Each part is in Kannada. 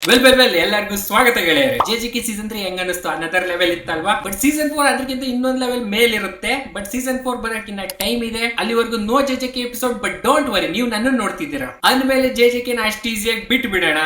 ವೆಲ್ ಎಲ್ಲರಿಗೂ ಸ್ವಾಗತ ಗೆಳೆಯರೆ. ಜೆಜಿಕೆ ಸೀಸನ್ 3 ಹೆಂಗ ಅನಿಸ್ತು? ಅನದರ್ ಲೆವೆಲ್ ಇತ್ತಲ್ವಾ? ಬಟ್ ಸೀಸನ್ 4 ಅದಕ್ಕಿಂತ ಇನ್ನೊಂದು ಲೆವೆಲ್ ಮೇಲ್ ಇರುತ್ತೆ. ಬಟ್ ಸೀಸನ್ 4 ಬರೋಕ್ಕಿನ್ನ ಟೈಮ್ ಇದೆ. ಅಲ್ಲಿವರೆಗೂ no JJK episode. But don't worry, ನೀವು ನನ್ನ ನೋಡ್ತಿದ್ದೀರಾ ಅಂದ್ಮೇಲೆ ಜೆಜಿಕೆ ಅಷ್ಟು ಈಸಿಯಾಗಿ ಬಿಟ್ಟು ಬಿಡೋಣ.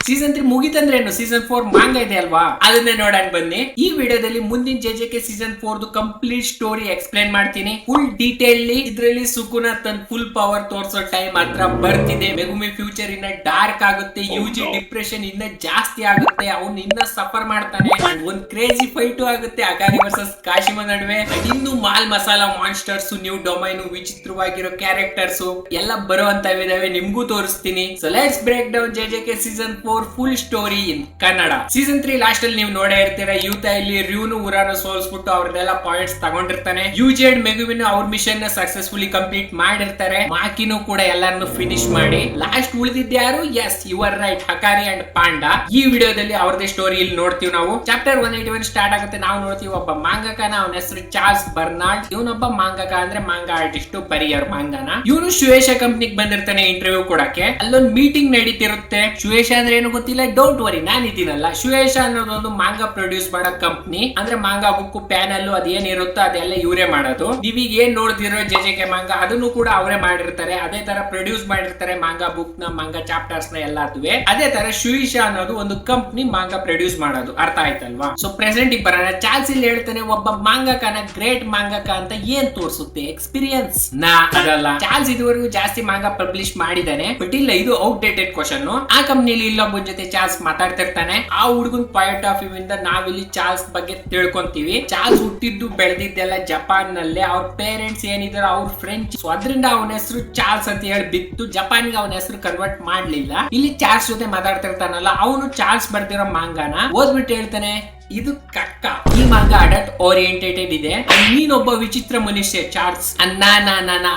ಸೀಸನ್ 3 ಮುಗಿತಂದ್ರೆ ಏನು, ಸೀಸನ್ 4 ಮಾಂಗ ಇದೆ ಅಲ್ವಾ, ಅದನ್ನೇ ನೋಡೋಣ ಬನ್ನಿ. ಈ ವಿಡಿಯೋದಲ್ಲಿ ಮುಂದಿನ ಜೆಜಿಕೆ ಸೀಸನ್ 4 ಕಂಪ್ಲೀಟ್ ಸ್ಟೋರಿ ಎಕ್ಸ್ಪ್ಲೈನ್ ಮಾಡ್ತೀನಿ ಫುಲ್ ಡೀಟೇಲ್. ಇದ್ರಲ್ಲಿ ಸುಕುನ ತನ್ನ ಫುಲ್ ಪವರ್ ತೋರ್ಸೋ ಟೈಮ್ ಮಾತ್ರ ಬರ್ತಿದೆ. ಮೆಗುಮಿ ಫ್ಯೂಚರ್ ಇನ್ನ ಡಾರ್ಕ್ ಆಗುತ್ತೆ, ಯುಜಿ ಡಿಪ್ರೆಷನ್ ಇನ್ನ ಜಾಸ್ತಿ ಆಗುತ್ತೆ, ಅವ್ನು ಇನ್ನ ಸಫರ್ ಮಾಡ್ತಾನೆ. ಒಂದ್ ಕ್ರೇಜಿ ಫೈಟ್ ಆಗುತ್ತೆ ಅಕಾರಿ ವರ್ಸಸ್ ಕಾಶಿಮಾ ನಡುವೆ. ಇನ್ನು ಮಾಲ್ ಮಸಾಲಾ ಮಾನ್ಸ್ಟರ್ಸ್, ನ್ಯೂ ಡೊಮೈನ್, ವಿಚಿತ್ರವಾಗಿರೋ ಕ್ಯಾರೆಕ್ಟರ್ಸ್ ಎಲ್ಲ ಬರುವಂತವಿದಾವೆ, ನಿಮ್ಗೂ ತೋರಿಸ್ತೀನಿ. So let's break down JJK season 4 full story in Kannada. Season 3 last ಅಲ್ಲಿ ನೀವು ನೋಡೇ ಇರ್ತೀರಾ, ಯೂತ ಇಲ್ಲಿ ರ್ಯೂನು ಉರಾನು ಸೋಲ್ಸ್ಬಿಟ್ಟು ಅವ್ರನ್ನೆಲ್ಲ ಪಾಯಿಂಟ್ಸ್ ತಗೊಂಡಿರ್ತಾನೆ. ಯುಜಿ ಅಂಡ್ ಮೆಗುವಿನ ಅವ್ರ ಮಿಷನ್ ನ ಸಕ್ಸಸ್ಫುಲಿ ಕಂಪ್ಲೀಟ್ ಮಾಡಿರ್ತಾರೆ. ಮಾಕಿನೂ ಕೂಡ ಎಲ್ಲರನ್ನು ಫಿನಿಶ್ ಮಾಡಿ ಲಾಸ್ಟ್ ಉಳಿದಿದ್ಯಾರು? Yes, you are right, Hakari and Panda. ಈ ವಿಡಿಯೋದಲ್ಲಿ ಅವ್ರದೇ ಸ್ಟೋರಿ ಇಲ್ಲಿ ನೋಡ್ತೀವಿ ನಾವು. ಚಾಪ್ಟರ್ 181 ಸ್ಟಾರ್ಟ್ ಆಗುತ್ತೆ. ನಾವು ನೋಡ್ತೀವಿ ಒಬ್ಬ ಮಾಂಗಕನ, ಅವನ ಹೆಸರು ಚಾರ್ಲ್ಸ್ ಬರ್ನಾರ್ಡ್. ಇವನೊಬ್ಬ ಮಾಂಗಕ ಅಂದ್ರೆ ಮಾಂಗ ಆರ್ಟಿಸ್ಟ್, ಬರಿಯರ್ ಮಾಂಗನ. ಇವನು ಶುಯೇಶ ಕಂಪ್ನಿಗೆ ಬಂದಿರ್ತಾನೆ ಇಂಟರ್ವ್ಯೂ ಕೊಡಕ್ಕೆ. ಅಲ್ಲೊಂದು ಮೀಟಿಂಗ್ ನಡೀತಿರುತ್ತೆ. ಶುಯೇಶ ಅಂದ್ರೆ ಏನು ಗೊತ್ತಿಲ್ಲ, ಡೋಂಟ್ ವರಿ, ನಾನು ಇದ್ದೀನಲ್ಲ. ಶುಯೇಶ ಅನ್ನೋದು ಒಂದು ಮಾಂಗ ಪ್ರೊಡ್ಯೂಸ್ ಮಾಡೋ ಕಂಪ್ನಿ. ಅಂದ್ರೆ ಮಾಂಗ ಬುಕ್, ಪ್ಯಾನಲ್ ಅದೇನಿರುತ್ತೋ ಅದೆಲ್ಲ ಇವರೇ ಮಾಡೋದು. ನೀವೀಗ ಏನ್ ನೋಡ್ತಿರೋ ಜೆಜೆಕೆ ಮಾಂಗ, ಅದನ್ನು ಕೂಡ ಅವರೇ ಮಾಡಿರ್ತಾರೆ. ಅದೇ ತರ ಪ್ರೊಡ್ಯೂಸ್ ಮಾಡಿರ್ತಾರೆ ಮಾಂಗ ಬುಕ್ ನ, ಮಾಂಗ ಚಾಪ್ಟರ್ಸ್ ನ ಎಲ್ಲಾದುವೆ. ಅದೇ ತರ ಶುಯಿಶಾ ಅನ್ನೋದು ಒಂದು ಕಂಪ್ನಿ ಮಾಂಗ ಪ್ರೊಡ್ಯೂಸ್ ಮಾಡೋದು. ಅರ್ಥ ಆಯ್ತಲ್ವಾ? ಸೊ ಪ್ರೆಸೆಂಟ್ ಗೆ ಬರೋಣ. ಚಾರ್ಲ್ಸ್ ಇಲ್ಲಿ ಹೇಳ್ತಾನೆ, ಒಬ್ಬ ಮಾಂಗಕನ ಗ್ರೇಟ್ ಮಾಂಗಕ ಅಂತ ಏನ್ ತೋರಿಸುತ್ತೆ? ಎಕ್ಸ್ಪೀರಿಯನ್ಸ್ ನಾ ಅದಲ್ಲ. ಚಾರ್ಲ್ಸ್ ಇದುವರೆಗೂ ಜಾಸ್ತಿ ಮಾಂಗ ಪಬ್ಲಿಷ್ ಮಾಡಿದಾನೆ, ಬಟ್ ಇಲ್ಲ, ಇದು ಔಟ್ಡೇಟೆಡ್ ಕ್ವಶನ್. ಆ ಕಂಪ್ನಿಲಿ ಇಲ್ಲೊಬ್ಬನ ಜೊತೆ ಚಾರ್ಲ್ಸ್ ಮಾತಾಡ್ತಿರ್ತಾನೆ. ಆ ಹುಡುಗನ್ ಪಾಯಿಂಟ್ ಆಫ್ ವ್ಯೂ ಇಂದ ನಾವಿಲ್ಲಿ ಚಾರ್ಲ್ಸ್ ಬಗ್ಗೆ ತಿಳ್ಕೊಂತೀವಿ. ಚಾರ್ಲ್ಸ್ ಹುಟ್ಟಿದ್ದು ಬೆಳೆದಿದ್ದೆಲ್ಲ ಜಪಾನ್ ನಲ್ಲೇ. ಅವ್ರ ಪೇರೆಂಟ್ಸ್ ಏನಿದಾರೋ ಅವ್ರ ಫ್ರೆಂಚ್, ಸೊ ಅದರಿಂದ ಅವನ ಹೆಸರು ಚಾರ್ಲ್ಸ್ ಅಂತ ಹೇಳಿ ಬಿತ್ತು. ಜಪಾನ್ಗೆ ಅವನ ಹೆಸರು ಕನ್ವರ್ಟ್ ಮಾಡ್ಲಿಲ್ಲ. ಇಲ್ಲಿ ಚಾರ್ಲ್ಸ್ ಜೊತೆ ಮಾತಾಡ್ತಿರ್ತಾನಲ್ಲ, ಅವನು ಚಾರ್ಲ್ಸ್ ಬರ್ದಿರೋ ಮಾಂಗಾನ ಓದ್ಬಿಟ್ಟು ಹೇಳ್ತಾನೆ, ಇದು ಕಕ್ಕ. ಈ ಮಾಂಗ ಅಡಲ್ಟ್ ಓರಿಯೆಂಟೆಡ್ ಇದೆ. ನೀನೊಬ್ಬ ವಿಚಿತ್ರ ಮನುಷ್ಯ ಚಾರ್ಲ್ಸ್.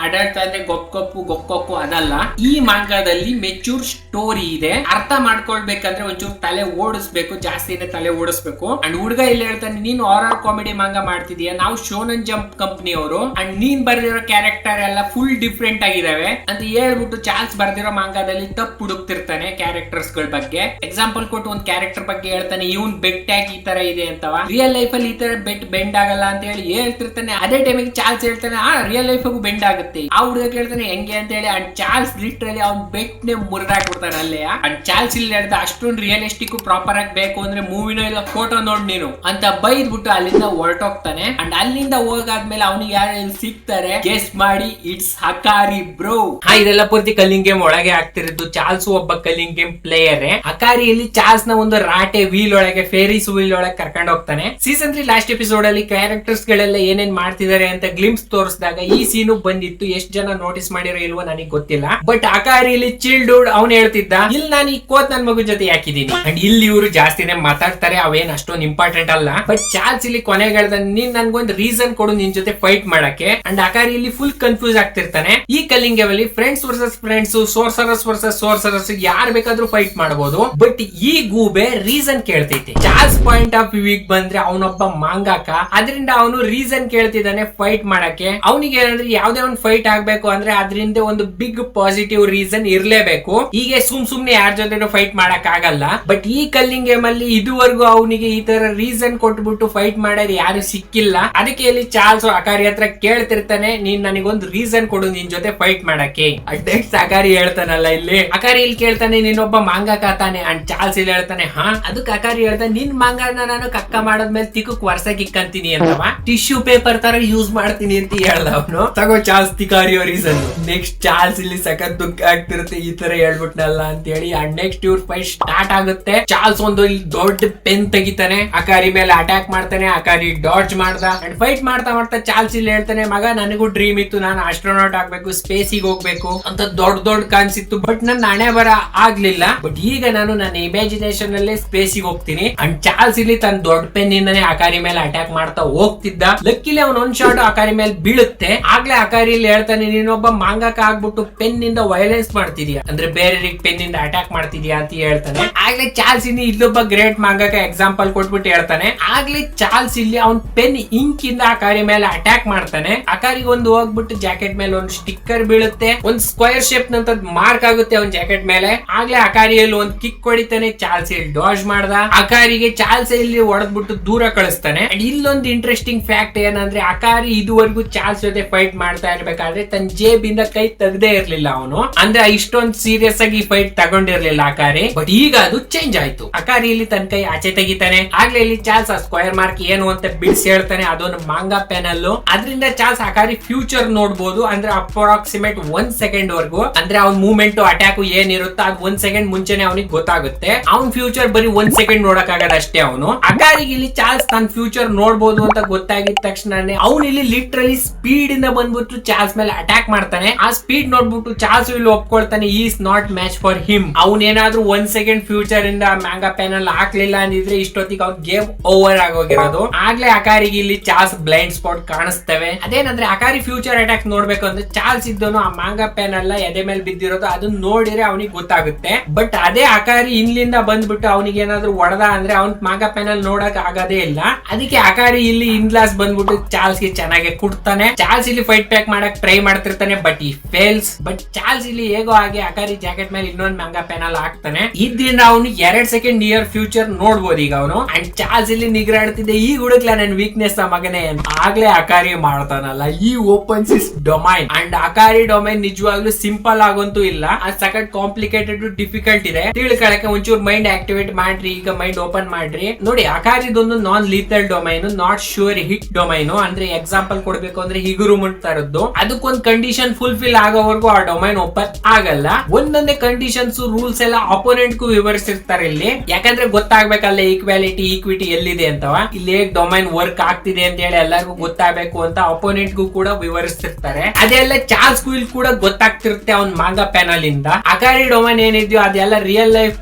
ಅಡಲ್ಟ್ ಅಂದ್ರೆ ಗೊಕ್ಕೊಕ್ಕು ಅದಲ್ಲ. ಈ ಮಾಂಗದಲ್ಲಿ ಮೆಚೂರ್ ಸ್ಟೋರಿ ಇದೆ. ಅರ್ಥ ಮಾಡ್ಕೊಳ್ಬೇಕಂದ್ರೆ ಒಂಚೂರು ತಲೆ ಓಡಿಸ್ಬೇಕು, ಜಾಸ್ತಿನೇ ತಲೆ ಓಡಿಸ್ಬೇಕು. ಅಂಡ್ ಹುಡುಗ ಇಲ್ಲಿ ಹೇಳ್ತಾನೆ, ನೀನು ಹಾರರ್ ಕಾಮಿಡಿ ಮಾಂಗ ಮಾಡ್ತಿದೀಯ, ನಾವು ಶೋನನ್ ಜಂಪ್ ಕಂಪ್ನಿ ಅವರು, ಅಂಡ್ ನೀನ್ ಬರ್ದಿರೋ ಕ್ಯಾರೆಕ್ಟರ್ ಎಲ್ಲ ಫುಲ್ ಡಿಫ್ರೆಂಟ್ ಆಗಿದಾವೆ ಅಂತ ಹೇಳ್ಬಿಟ್ಟು ಚಾರ್ಲ್ಸ್ ಬರ್ದಿರೋ ಮಾಂಗದಲ್ಲಿ ತಪ್ಪು ಹುಡುಕ್ತಿರ್ತಾನೆ ಕ್ಯಾರೆಕ್ಟರ್ಸ್ ಗಳ ಬಗ್ಗೆ. ಎಕ್ಸಾಂಪಲ್ ಕೊಟ್ಟು ಒಂದು ಕ್ಯಾರೆಕ್ಟರ್ ಬಗ್ಗೆ ಹೇಳ್ತಾನೆ, ಇವನ್ ಬೆಟ್ ಟ್ಯಾಗ್ ಈ ತರ ಇದೆ ಅಂತವ, ರಿಯಲ್ ಲೈಫ್ ಅಲ್ಲಿ ಈ ತರ ಬೆಂಡ್ ಆಗಲ್ಲ ಅಂತ ಹೇಳಿ ಹೇಳ್ತಿರ್ತಾನೆ. ಅದೇ ಟೈಮಿಗೆ ಚಾರ್ಲ್ಸ್ ಹೇಳ್ತಾನೆ, ರಿಯಲ್ ಲೈಫ್ ಬೆಂಡ್ ಆಗುತ್ತೆ. ಆ ಹುಡುಗ ಕೇಳ್ತಾನೆ ಹೆಂಗೆ ಅಂತ ಹೇಳಿ. ಅಂಡ್ ಚಾರ್ಲ್ಸ್ ಲಿಟ್ರಲಿ ಅವ್ನ್ ಬೆಟ್ ನೇ ಮುರಿದಾಕ್ಬಿಡ್ತಾನೆ ಅಲ್ಲೇ. ಅಂಡ್ ಚಾರ್ಲ್ಸ್ ಇಲ್ಲಿ ಹೇಳ್ದ, ಅಷ್ಟೊಂದು ರಿಯಲಿಸ್ಟಿಕ್ ಪ್ರಾಪರ್ ಆಗಿ ಬೇಕು ಅಂದ್ರೆ ಮೂವಿನೋ ಇಲ್ಲ ಫೋಟೋ ನೋಡ್ ನೀನು ಅಂತ ಬೈದ್ಬಿಟ್ಟು ಅಲ್ಲಿಂದ ಹೊರಟೋಗ್ತಾನೆ. ಅಂಡ್ ಅಲ್ಲಿಂದ ಹೋಗಾದ್ಮೇಲೆ ಅವನಿಗೆ ಯಾರು ಇಲ್ಲಿ ಸಿಗ್ತಾರೆ ಗೆಸ್ ಮಾಡಿ, ಇಟ್ಸ್ ಹಕಾರಿ ಬ್ರೋ. ಇದೆಲ್ಲ ಪೂರ್ತಿ ಕಲ್ಲಿಂಗ್ ಗೇಮ್ ಒಳಗೆ ಆಗ್ತಿರೋದು. ಚಾರ್ಲ್ಸ್ ಒಬ್ಬ ಕಲ್ಲಿಂಗ್ ಗೇಮ್ ಪ್ಲೇಯರ್. ಹಕಾರಿಯಲ್ಲಿ ಚಾರ್ಲ್ಸ್ ನ ಒಂದು ರಾಟೆ ವೀಲ್ ಒಳಗೆ, ಫೇರಿಸ್ ವೀಲ್ ಒಳಗೆ ಕರ್ಕೊಂಡು ಹೋಗ್ತಾನೆ. ಸೀಸನ್ 3 ಲಾಸ್ಟ್ ಎಪಿಸೋಡ್ ಅಲ್ಲಿ ಕ್ಯಾರೆಕ್ಟರ್ಸ್ ಗಳೆಲ್ಲ ಏನೇನ್ ಮಾಡ್ತಿದ್ದಾರೆ ಅಂತ ಗ್ಲಿಮ್ಸ್ ತೋರಿಸಿದಾಗ ಈ ಸೀನು ಬಂದಿತ್ತು. ಎಷ್ಟು ಜನ ನೋಟಿಸ್ ಮಾಡಿರೋ ಇಲ್ವೋ ನನಗೆ ಗೊತ್ತಿಲ್ಲ. ಬಟ್ ಅಕಾರಿಯಲ್ಲಿ ಚಿಲ್ಡ್ಹುಡ್ ಅವ್ನು ಹೇಳ್ತಿದ್ದ, ಇಲ್ಲಿ ನಾನು ಈ ಕೋತ್ ನನ್ ಮಗು ಜೊತೆ ಯಾಕಿದ್ದೀನಿ. ಅಂಡ್ ಇಲ್ಲಿ ಇವರು ಜಾಸ್ತಿನೇ ಮಾತಾಡ್ತಾರೆ, ಅವೇನ್ ಅಷ್ಟೊಂದು ಇಂಪಾರ್ಟೆಂಟ್ ಅಲ್ಲ. ಬಟ್ ಚಾರ್ಲ್ಸ್ ಇಲ್ಲಿ ಕೊನೆಗೆ ಹೇಳ್ದ, ನೀನ್ ನನ್ಗೊಂದು ರೀಸನ್ ಕೊಡು ನಿನ್ ಜೊತೆ ಫೈಟ್ ಮಾಡಕ್ಕೆ. ಅಂಡ್ ಅಕಾರಿ ಇಲ್ಲಿ ಫುಲ್ ಕನ್ಫ್ಯೂಸ್ ಆಗ್ತಿರ್ತಾನೆ. ಈ ಕಲ್ಲಿಂಗ್ ಗೇಮ್ ಅಲ್ಲಿ friends versus friends, sorcerers versus sorcerers, ಯಾರು ಬೇಕಾದ್ರೂ ಫೈಟ್ ಮಾಡಬಹುದು. ಬಟ್ ಈ ಗೂಬೆ ರೀಸನ್ ಕೇಳ್ತೈತೆ. ಚಾರ್ಲ್ಸ್ ಪಾಯಿಂಟ್ ಆಫ್ ವ್ಯೂ ಬಂದ್ರೆ ಅವನೊಬ್ಬ ಮಾಂಗಾಕ, ಅದರಿಂದ ಅವನು ರೀಸನ್ ಕೇಳ್ತಿದ್ದಾನೆ ಫೈಟ್ ಮಾಡಕ್ಕೆ. ಅವನಿಗೆ ಏನಂದ್ರೆ ಯಾವ್ದೇ ಒಂದು ಫೈಟ್ ಆಗ್ಬೇಕು ಅಂದ್ರೆ ಅದರಿಂದ ಒಂದು ಬಿಗ್ ಪಾಸಿಟಿವ್ ರೀಸನ್ ಇರ್ಲೇಬೇಕು. ಹೀಗೆ ಸುಮ್ನೆ ಯಾರ ಜೊತೆ ಫೈಟ್ ಮಾಡಕ್ ಆಗಲ್ಲ. ಬಟ್ ಈ ಕಲ್ಲಿಂಗ್ ಗೇಮ್ ಅಲ್ಲಿ ಇದುವರೆಗೂ ಅವನಿಗೆ ಈ ತರ ರೀಸನ್ ಕೊಟ್ಬಿಟ್ಟು ಫೈಟ್ ಮಾಡೋರು ಯಾರು ಸಿಕ್ಕಿಲ್ಲ. ಅದಕ್ಕೆ ಇಲ್ಲಿ ಚಾರ್ಲ್ಸ್ ಅಕಾರಿ ಹತ್ರ ಕೇಳ್ತಿರ್ತಾನೆ, ನೀನ್ ನನಗೊಂದು ರೀಸನ್ ಕೊಡು ನಿನ್ ಜೊತೆ ಫೈಟ್ ಮಾಡಕ್ಕೆ. ನೆಕ್ಸ್ಟ್ ಅಕಾರಿ ಹೇಳ್ತಾನಲ್ಲ ಇಲ್ಲಿ, ಅಕಾರಿ ಇಲ್ಲಿ ಕೇಳ್ತಾನೆ, ನೀನೊಬ್ಬ ಮಾಂಗಾಕ ತಾನೆ. ಅಂಡ್ ಚಾರ್ಲ್ಸ್ ಇಲ್ಲಿ ಹೇಳ್ತಾನೆ, ಹಾ. ಅದಕ್ಕೆ ಅಕಾರಿ ಹೇಳ್ತಾನೆ, ನಿನ್ ಮಾಂಗನ ನಾನು ಕಕ್ಕ ಮಾಡದ್ಮೇಲೆ ತಿಕ್ಕಕ್ ವರ್ಷ ಕಿಕ್ಕಂತೀನಿ ಅಂತವ, ಟಿಶ್ಯೂ ಪೇಪರ್ ತರ ಯೂಸ್ ಮಾಡ್ತೀನಿ ಅಂತ ಹೇಳ್ದ ಅವನು. ತಗೋ ಚಾರ್ಲ್ಸ್ ತಿಕಾರಿಯೋ ರೀಸನ್. ನೆಕ್ಸ್ಟ್ ಚಾರ್ಲ್ಸ್ ಇಲ್ಲಿ ಸಖತ್ ದುಃಖ ಆಗ್ತಿರುತ್ತೆ, ಈ ತರ ಹೇಳ್ಬಿಟ್ನಲ್ಲ ಅಂತ ಹೇಳಿ. ಅಂಡ್ ನೆಕ್ಸ್ಟ್ ಇವ್ರ ಫೈಟ್ ಸ್ಟಾರ್ಟ್ ಆಗುತ್ತೆ. ಚಾರ್ಲ್ಸ್ ಒಂದು ಇಲ್ಲಿ ದೊಡ್ಡ ಪೆನ್ ತೆಗಿತಾನೆ, ಅಕಾರಿ ಮೇಲೆ ಅಟ್ಯಾಕ್ ಮಾಡ್ತಾನೆ. ಅಕಾರಿ ಡಾಡ್ಜ್ ಮಾಡ್ದ. ಅಂಡ್ ಫೈಟ್ ಮಾಡ್ತಾ ಮಾಡ್ತಾ ಚಾರ್ಲ್ಸ್ ಇಲ್ಲಿ ಹೇಳ್ತಾನೆ, ಮಗ ನನಗೂ ಡ್ರೀಮ್ ಇತ್ತು, ನಾನು ಆಸ್ಟ್ರೋನಾಟ್ ಆಗ್ಬೇಕು, ಸ್ಪೇಸಿಗೆ ಹೋಗ್ಬೇಕು ಅಂತ ದೊಡ್ಡ ಕಾನ್ಸಿತ್ತು. ಬಟ್ ನನ್ನ ಹಣೆ ಬರ ಆಗ್ಲಿಲ್ಲ. ಬಟ್ ಈಗ ನಾನು ನನ್ನ ಇಮ್ಯಾಜಿನೇಷನ್ ಅಲ್ಲೇ ಸ್ಪೇಸಿಗೆ ಹೋಗ್ತೀನಿ. ಅಂಡ್ ಚಾರ್ಲ್ಸ್ ಇಲ್ಲಿ ಇಲ್ಲಿ ತನ್ನ ದೊಡ್ಡ ಪೆನ್ ಇಂದಾನೆ ಅಕಾರಿ ಮೇಲೆ ಅಟ್ಯಾಕ್ ಮಾಡ್ತಾ ಹೋಗ್ತಿದ್ದ. ಲಕ್ಕಿಲಿ ಅವ್ನ ಒಂದ್ ಶಾಟ್ ಅಕಾರಿ ಮೇಲೆ ಬೀಳುತ್ತೆ. ಆಗ್ಲೇ ಅಕಾರಿ ಇಲ್ಲಿ ಹೇಳ್ತಾನೆ, ನೀನೊಬ್ಬ ಮಾಂಗಕ ಆಗ್ಬಿಟ್ಟು ಪೆನ್ ಇಂದ ವೈಲೆನ್ಸ್ ಮಾಡ್ತಿದ್ಯಾ, ಅಂದ್ರೆ ಬೇರೆಯವ್ರಿಗೆ ಪೆನ್ ಇಂದ ಅಟ್ಯಾಕ್ ಮಾಡ್ತಿದ್ಯಾ ಅಂತ ಹೇಳ್ತಾನೆ. ಆಗ್ಲೇ ಚಾರ್ಲ್ಸ್ ಇಲ್ಲಿ ಇಲ್ಲೊಬ್ಬ ಗ್ರೇಟ್ ಮಾಂಗಕ ಎಕ್ಸಾಂಪಲ್ ಕೊಟ್ಬಿಟ್ಟು ಹೇಳ್ತಾನೆ. ಆಗ್ಲೇ ಚಾರ್ಲ್ಸ್ ಇಲ್ಲಿ ಅವ್ನ್ ಪೆನ್ ಇಂಕ್ ಇಂದ ಅಕಾರಿ ಮೇಲೆ ಅಟ್ಯಾಕ್ ಮಾಡ್ತಾನೆ. ಅಕಾರಿಗೆ ಒಂದು ಹೋಗ್ಬಿಟ್ಟು ಜಾಕೆಟ್ ಮೇಲೆ ಒಂದು ಸ್ಟಿಕ್ಕರ್ ಬೀಳುತ್ತೆ, ಒಂದ್ ಸ್ಕ್ವೇರ್ ಶೇಪ್ ನಂತ ಮಾರ್ಕ್ ಆಗುತ್ತೆ ಅವನ್ ಜಾಕೆಟ್ ಮೇಲೆ. ಆಗ್ಲೇ ಅಕಾರಿಯಲ್ಲಿ ಒಂದ್ ಕಿಕ್ ಹೊಡಿತಾನೆ. ಚಾರ್ಲ್ಸ್ ಇಲ್ಲಿ ಡಾಜ್ ಮಾಡ್ದ. ಅಕಾರಿಗೆ ಚಾರ್ಲ್ಸ್ ಇಲ್ಲಿ ಹೊಡೆದ್ಬಿಟ್ಟು ದೂರ ಕಳಿಸ್ತಾನೆ. ಅಂಡ್ ಇಲ್ಲೊಂದು ಇಂಟ್ರೆಸ್ಟಿಂಗ್ ಫ್ಯಾಕ್ಟ್ ಏನಂದ್ರೆ, ಅಕಾರಿ ಇದುವರೆಗೂ ಚಾರ್ಲ್ಸ್ ಜೊತೆ ಫೈಟ್ ಮಾಡ್ತಾ ಇರ್ಬೇಕಾದ್ರೆ ತನ್ನ ಜೇಬಿಂದ ಕೈ ತೆಗ್ದೇ ಇರ್ಲಿಲ್ಲ ಅವನು. ಅಂದ್ರೆ ಇಷ್ಟೊಂದು ಸೀರಿಯಸ್ ಆಗಿ ಫೈಟ್ ತಗೊಂಡಿರ್ಲಿಲ್ಲ ಅಕಾರಿ. ಬಟ್ ಈಗ ಅದು ಚೇಂಜ್ ಆಯ್ತು. ಅಕಾರಿ ಇಲ್ಲಿ ತನ್ನ ಕೈ ಆಚೆ ತೆಗಿತಾನೆ. ಆಗ್ಲೇ ಇಲ್ಲಿ ಚಾರ್ಲ್ಸ್ ಆ ಸ್ಕ್ವೇರ್ ಮಾರ್ಕ್ ಏನು ಅಂತ ಬಿಡಿಸಿ ಹೇಳ್ತಾನೆ, ಅದೊಂದು ಮಾಂಗಾ ಪೆನಲ್. ಅದರಿಂದ ಚಾರ್ಲ್ಸ್ ಅಕಾರಿ ಫ್ಯೂಚರ್ ನೋಡ್ಬೋದು. ಅಂದ್ರೆ ಅಪ್ರಾಕ್ಸಿಮೇಟ್ 1 ಸೆಕೆಂಡ್ ವರ್ಗು, ಅಂದ್ರೆ ಅವ್ನ ಮೂವ್ಮೆಂಟ್ ಅಟ್ಯಾಕ್ ಏನಿರುತ್ತೋ ಅದು 1 ಸೆಕೆಂಡ್ ಮುಂಚೆನೆ ಅವನಿಗೆ ಗೊತ್ತಾಗುತ್ತೆ. ಅವ್ನ ಫ್ಯೂಚರ್ ಬರೀ 1 ಸೆಕೆಂಡ್ ನೋಡಕ್ ಆಗದ ಅಷ್ಟೇ ಅವನು. ಅಕಾರಿಗೆ ಇಲ್ಲಿ ಚಾರ್ಲ್ಸ್ ತನ್ನ ಫ್ಯೂಚರ್ ನೋಡ್ಬೋದು ಅಂತ ಗೊತ್ತಾಗಿದ ತಕ್ಷಣನೇ ಅವ್ನು ಇಲ್ಲಿ ಲಿಟ್ರಲಿ ಸ್ಪೀಡ್ ಇಂದ ಬಂದ್ಬಿಟ್ಟು ಚಾರ್ಲ್ಸ್ ಮೇಲೆ ಅಟ್ಯಾಕ್ ಮಾಡ್ತಾನೆ. ಆ ಸ್ಪೀಡ್ ನೋಡ್ಬಿಟ್ಟು ಚಾರ್ಲ್ಸ್ ಇಲ್ಲಿ ಒಪ್ಕೊಳ್ತಾನೆ, is not match for him. ಅವನೇನಾದ್ರೂ 1 ಸೆಕೆಂಡ್ ಫ್ಯೂಚರ್ ಇಂದ ಮ್ಯಾಂಗಾ ಪೆನಲ್ ಹಾಕ್ಲಿಲ್ಲ ಅಂದಿದ್ರೆ ಇಷ್ಟೊತ್ತಿಗೆ ಅವ್ನ ಗೇಮ್ ಓವರ್ ಆಗೋಗಿರೋದು. ಆಗ್ಲೇ ಅಕಾರಿಗೆ ಇಲ್ಲಿ ಚಾರ್ಲ್ಸ್ ಬ್ಲೈಂಡ್ ಸ್ಪಾಟ್ ಕಾಣಿಸ್ತವೆ. ಅದೇನಂದ್ರೆ ಅಕಾರಿ ಫ್ಯೂಚರ್ ಅಟ್ಯಾಕ್ ನೋಡ್ಬೇಕು ಅಂದ್ರೆ ಚಾರ್ಲ್ಸ್ ಇದ್ದೋನು ಆ ಮ್ಯಾಂಗಾ ಪೆನಲ್ ಎದೆ ಮೇಲೆ ಬಿದ್ದಿರೋದು ಅದನ್ನ ನೋಡಿದ್ರೆ ಅವನಿಗೆ ಗೊತ್ತಾಗುತ್ತೆ. ಬಟ್ ಅದೇ ಅಕಾರಿ ಇಲ್ಲಿಂದ ಬಂದ್ಬಿಟ್ಟು ಅವನಿಗೆ ಏನಾದ್ರು ಹೊಡೆದ ಅಂದ್ರೆ ಅವ್ನ್ ಮ್ಯಾಂಗಾ ಪೆನಲ್ ನೋಡಕ್ ಆಗೋದೇ ಇಲ್ಲ. ಅದಕ್ಕೆ ಅಕಾರಿ ಇಲ್ಲಿ ಇನ್ಲಾಸ್ ಬಂದ್ಬಿಟ್ಟು ಚಾರ್ಲ್ಸ್ ಗೆ ಚೆನ್ನಾಗಿ ಕುಡ್ತಾನೆ. ಚಾರ್ಲ್ಸ್ ಇಲ್ಲಿ ಫೈಟ್ ಬ್ಯಾಕ್ ಮಾಡಕ್ ಟ್ರೈ ಮಾಡ್ತಿರ್ತಾನೆ, ಬಟ್ ಈ ಫೇಲ್ಸ್. ಬಟ್ ಚಾರ್ಲ್ಸ್ ಇಲ್ಲಿ ಹೇಗೋ ಹಾಗೆ ಅಕಾರಿ ಜಾಕೆಟ್ ಮೇಲೆ ಇನ್ನೊಂದು ಮ್ಯಾಂಗಾ ಪೆನಲ್ ಹಾಕ್ತಾನೆ. ಇದರಿಂದ ಅವನು 2 ಸೆಕೆಂಡ್ ನಿಯರ್ ಫ್ಯೂಚರ್ ನೋಡ್ಬೋದು ಈಗ ಅವನು. ಅಂಡ್ ಚಾರ್ಲ್ಸ್ ಇಲ್ಲಿ ನಿಗ್ರಾಡ್ತಿದ್ದೆ, ಈ ಹುಡುಕ್ಲ ನನ್ ವೀಕ್ನೆಸ್ ಮಗನೇ ಅಂತ. ಆಗ್ಲೇ ಅಕಾರಿ ಮಾಡ್ತಾನಲ್ಲ, ಈ opens his domain. And Hakari domain ನಿಜವಾಗ್ಲೂ ಸಿಂಪಲ್ ಆಗಂತೂ ಇಲ್ಲ, ಅದು ಸಖತ್ ಕಾಂಪ್ಲಿಕೇಟೆಡ್ ಡಿಫಿಕಲ್ಟ್ ಇದೆ. ತಿಳ್ಕೊಳಕ್ಕೆ ಒಂಚೂರು ಮೈಂಡ್ ಆಕ್ಟಿವೇಟ್ ಮಾಡ್ರಿ. ಈಗ ಮೈಂಡ್ ಓಪನ್ ಮಾಡ್ರಿ. ನೋಡಿ, ಅಕಾರಿದೊಂದು non lethal domain, not sure hit domain. ಅಂದ್ರೆ ಎಕ್ಸಾಂಪಲ್ ಕೊಡ್ಬೇಕು ಅಂದ್ರೆ ಹಿಗುರು ತರದ್ದು. ಅದಕ್ಕೊಂದು ಕಂಡೀಷನ್ ಫುಲ್ಫಿಲ್ ಆಗೋವರೆಗೂ ಆ ಡೊಮೈನ್ ಓಪನ್ ಆಗಲ್ಲ. ಒಂದೊಂದೇ ಕಂಡೀಷನ್ಸ್ ರೂಲ್ಸ್ ಎಲ್ಲ ಅಪೋನೆಂಟ್ ಗೂ ವಿವರಿಸಿರ್ತಾರೆ ಇಲ್ಲಿ. ಯಾಕಂದ್ರೆ ಗೊತ್ತಾಗ್ಬೇಕಲ್ಲ ಈಕ್ವಾಲಿಟಿ ಈಕ್ವಿಟಿ ಎಲ್ಲಿದೆ ಅಂತವ. ಇಲ್ಲಿ ಹೇಗ್ ಡೊಮೈನ್ ವರ್ಕ್ ಆಗ್ತಿದೆ ಅಂತ ಹೇಳಿ ಎಲ್ಲರಿಗೂ ಗೊತ್ತಾಗಬೇಕು ಅಂತ ಅಪೋನೆಂಟ್ ಗೂ ಕೂಡ ವಿವರಿಸಿರ್ತಾರೆ. ಅದೆಲ್ಲ ಚಾರ್ಲ್ಸ್ ಗೂ ಕೂಡ ಗೊತ್ತಾಗ್ತಿರುತ್ತೆ ಅವ್ನ್ ಮಾಂಗಾ ಪ್ಯಾನಲ್ ಇಂದ. ಅಕಾರಿ ಡೊಮೈನ್ ಏನಿದ್ಯೋ ಅದೆಲ್ಲ ರಿಯಲ್ ಲೈಫ್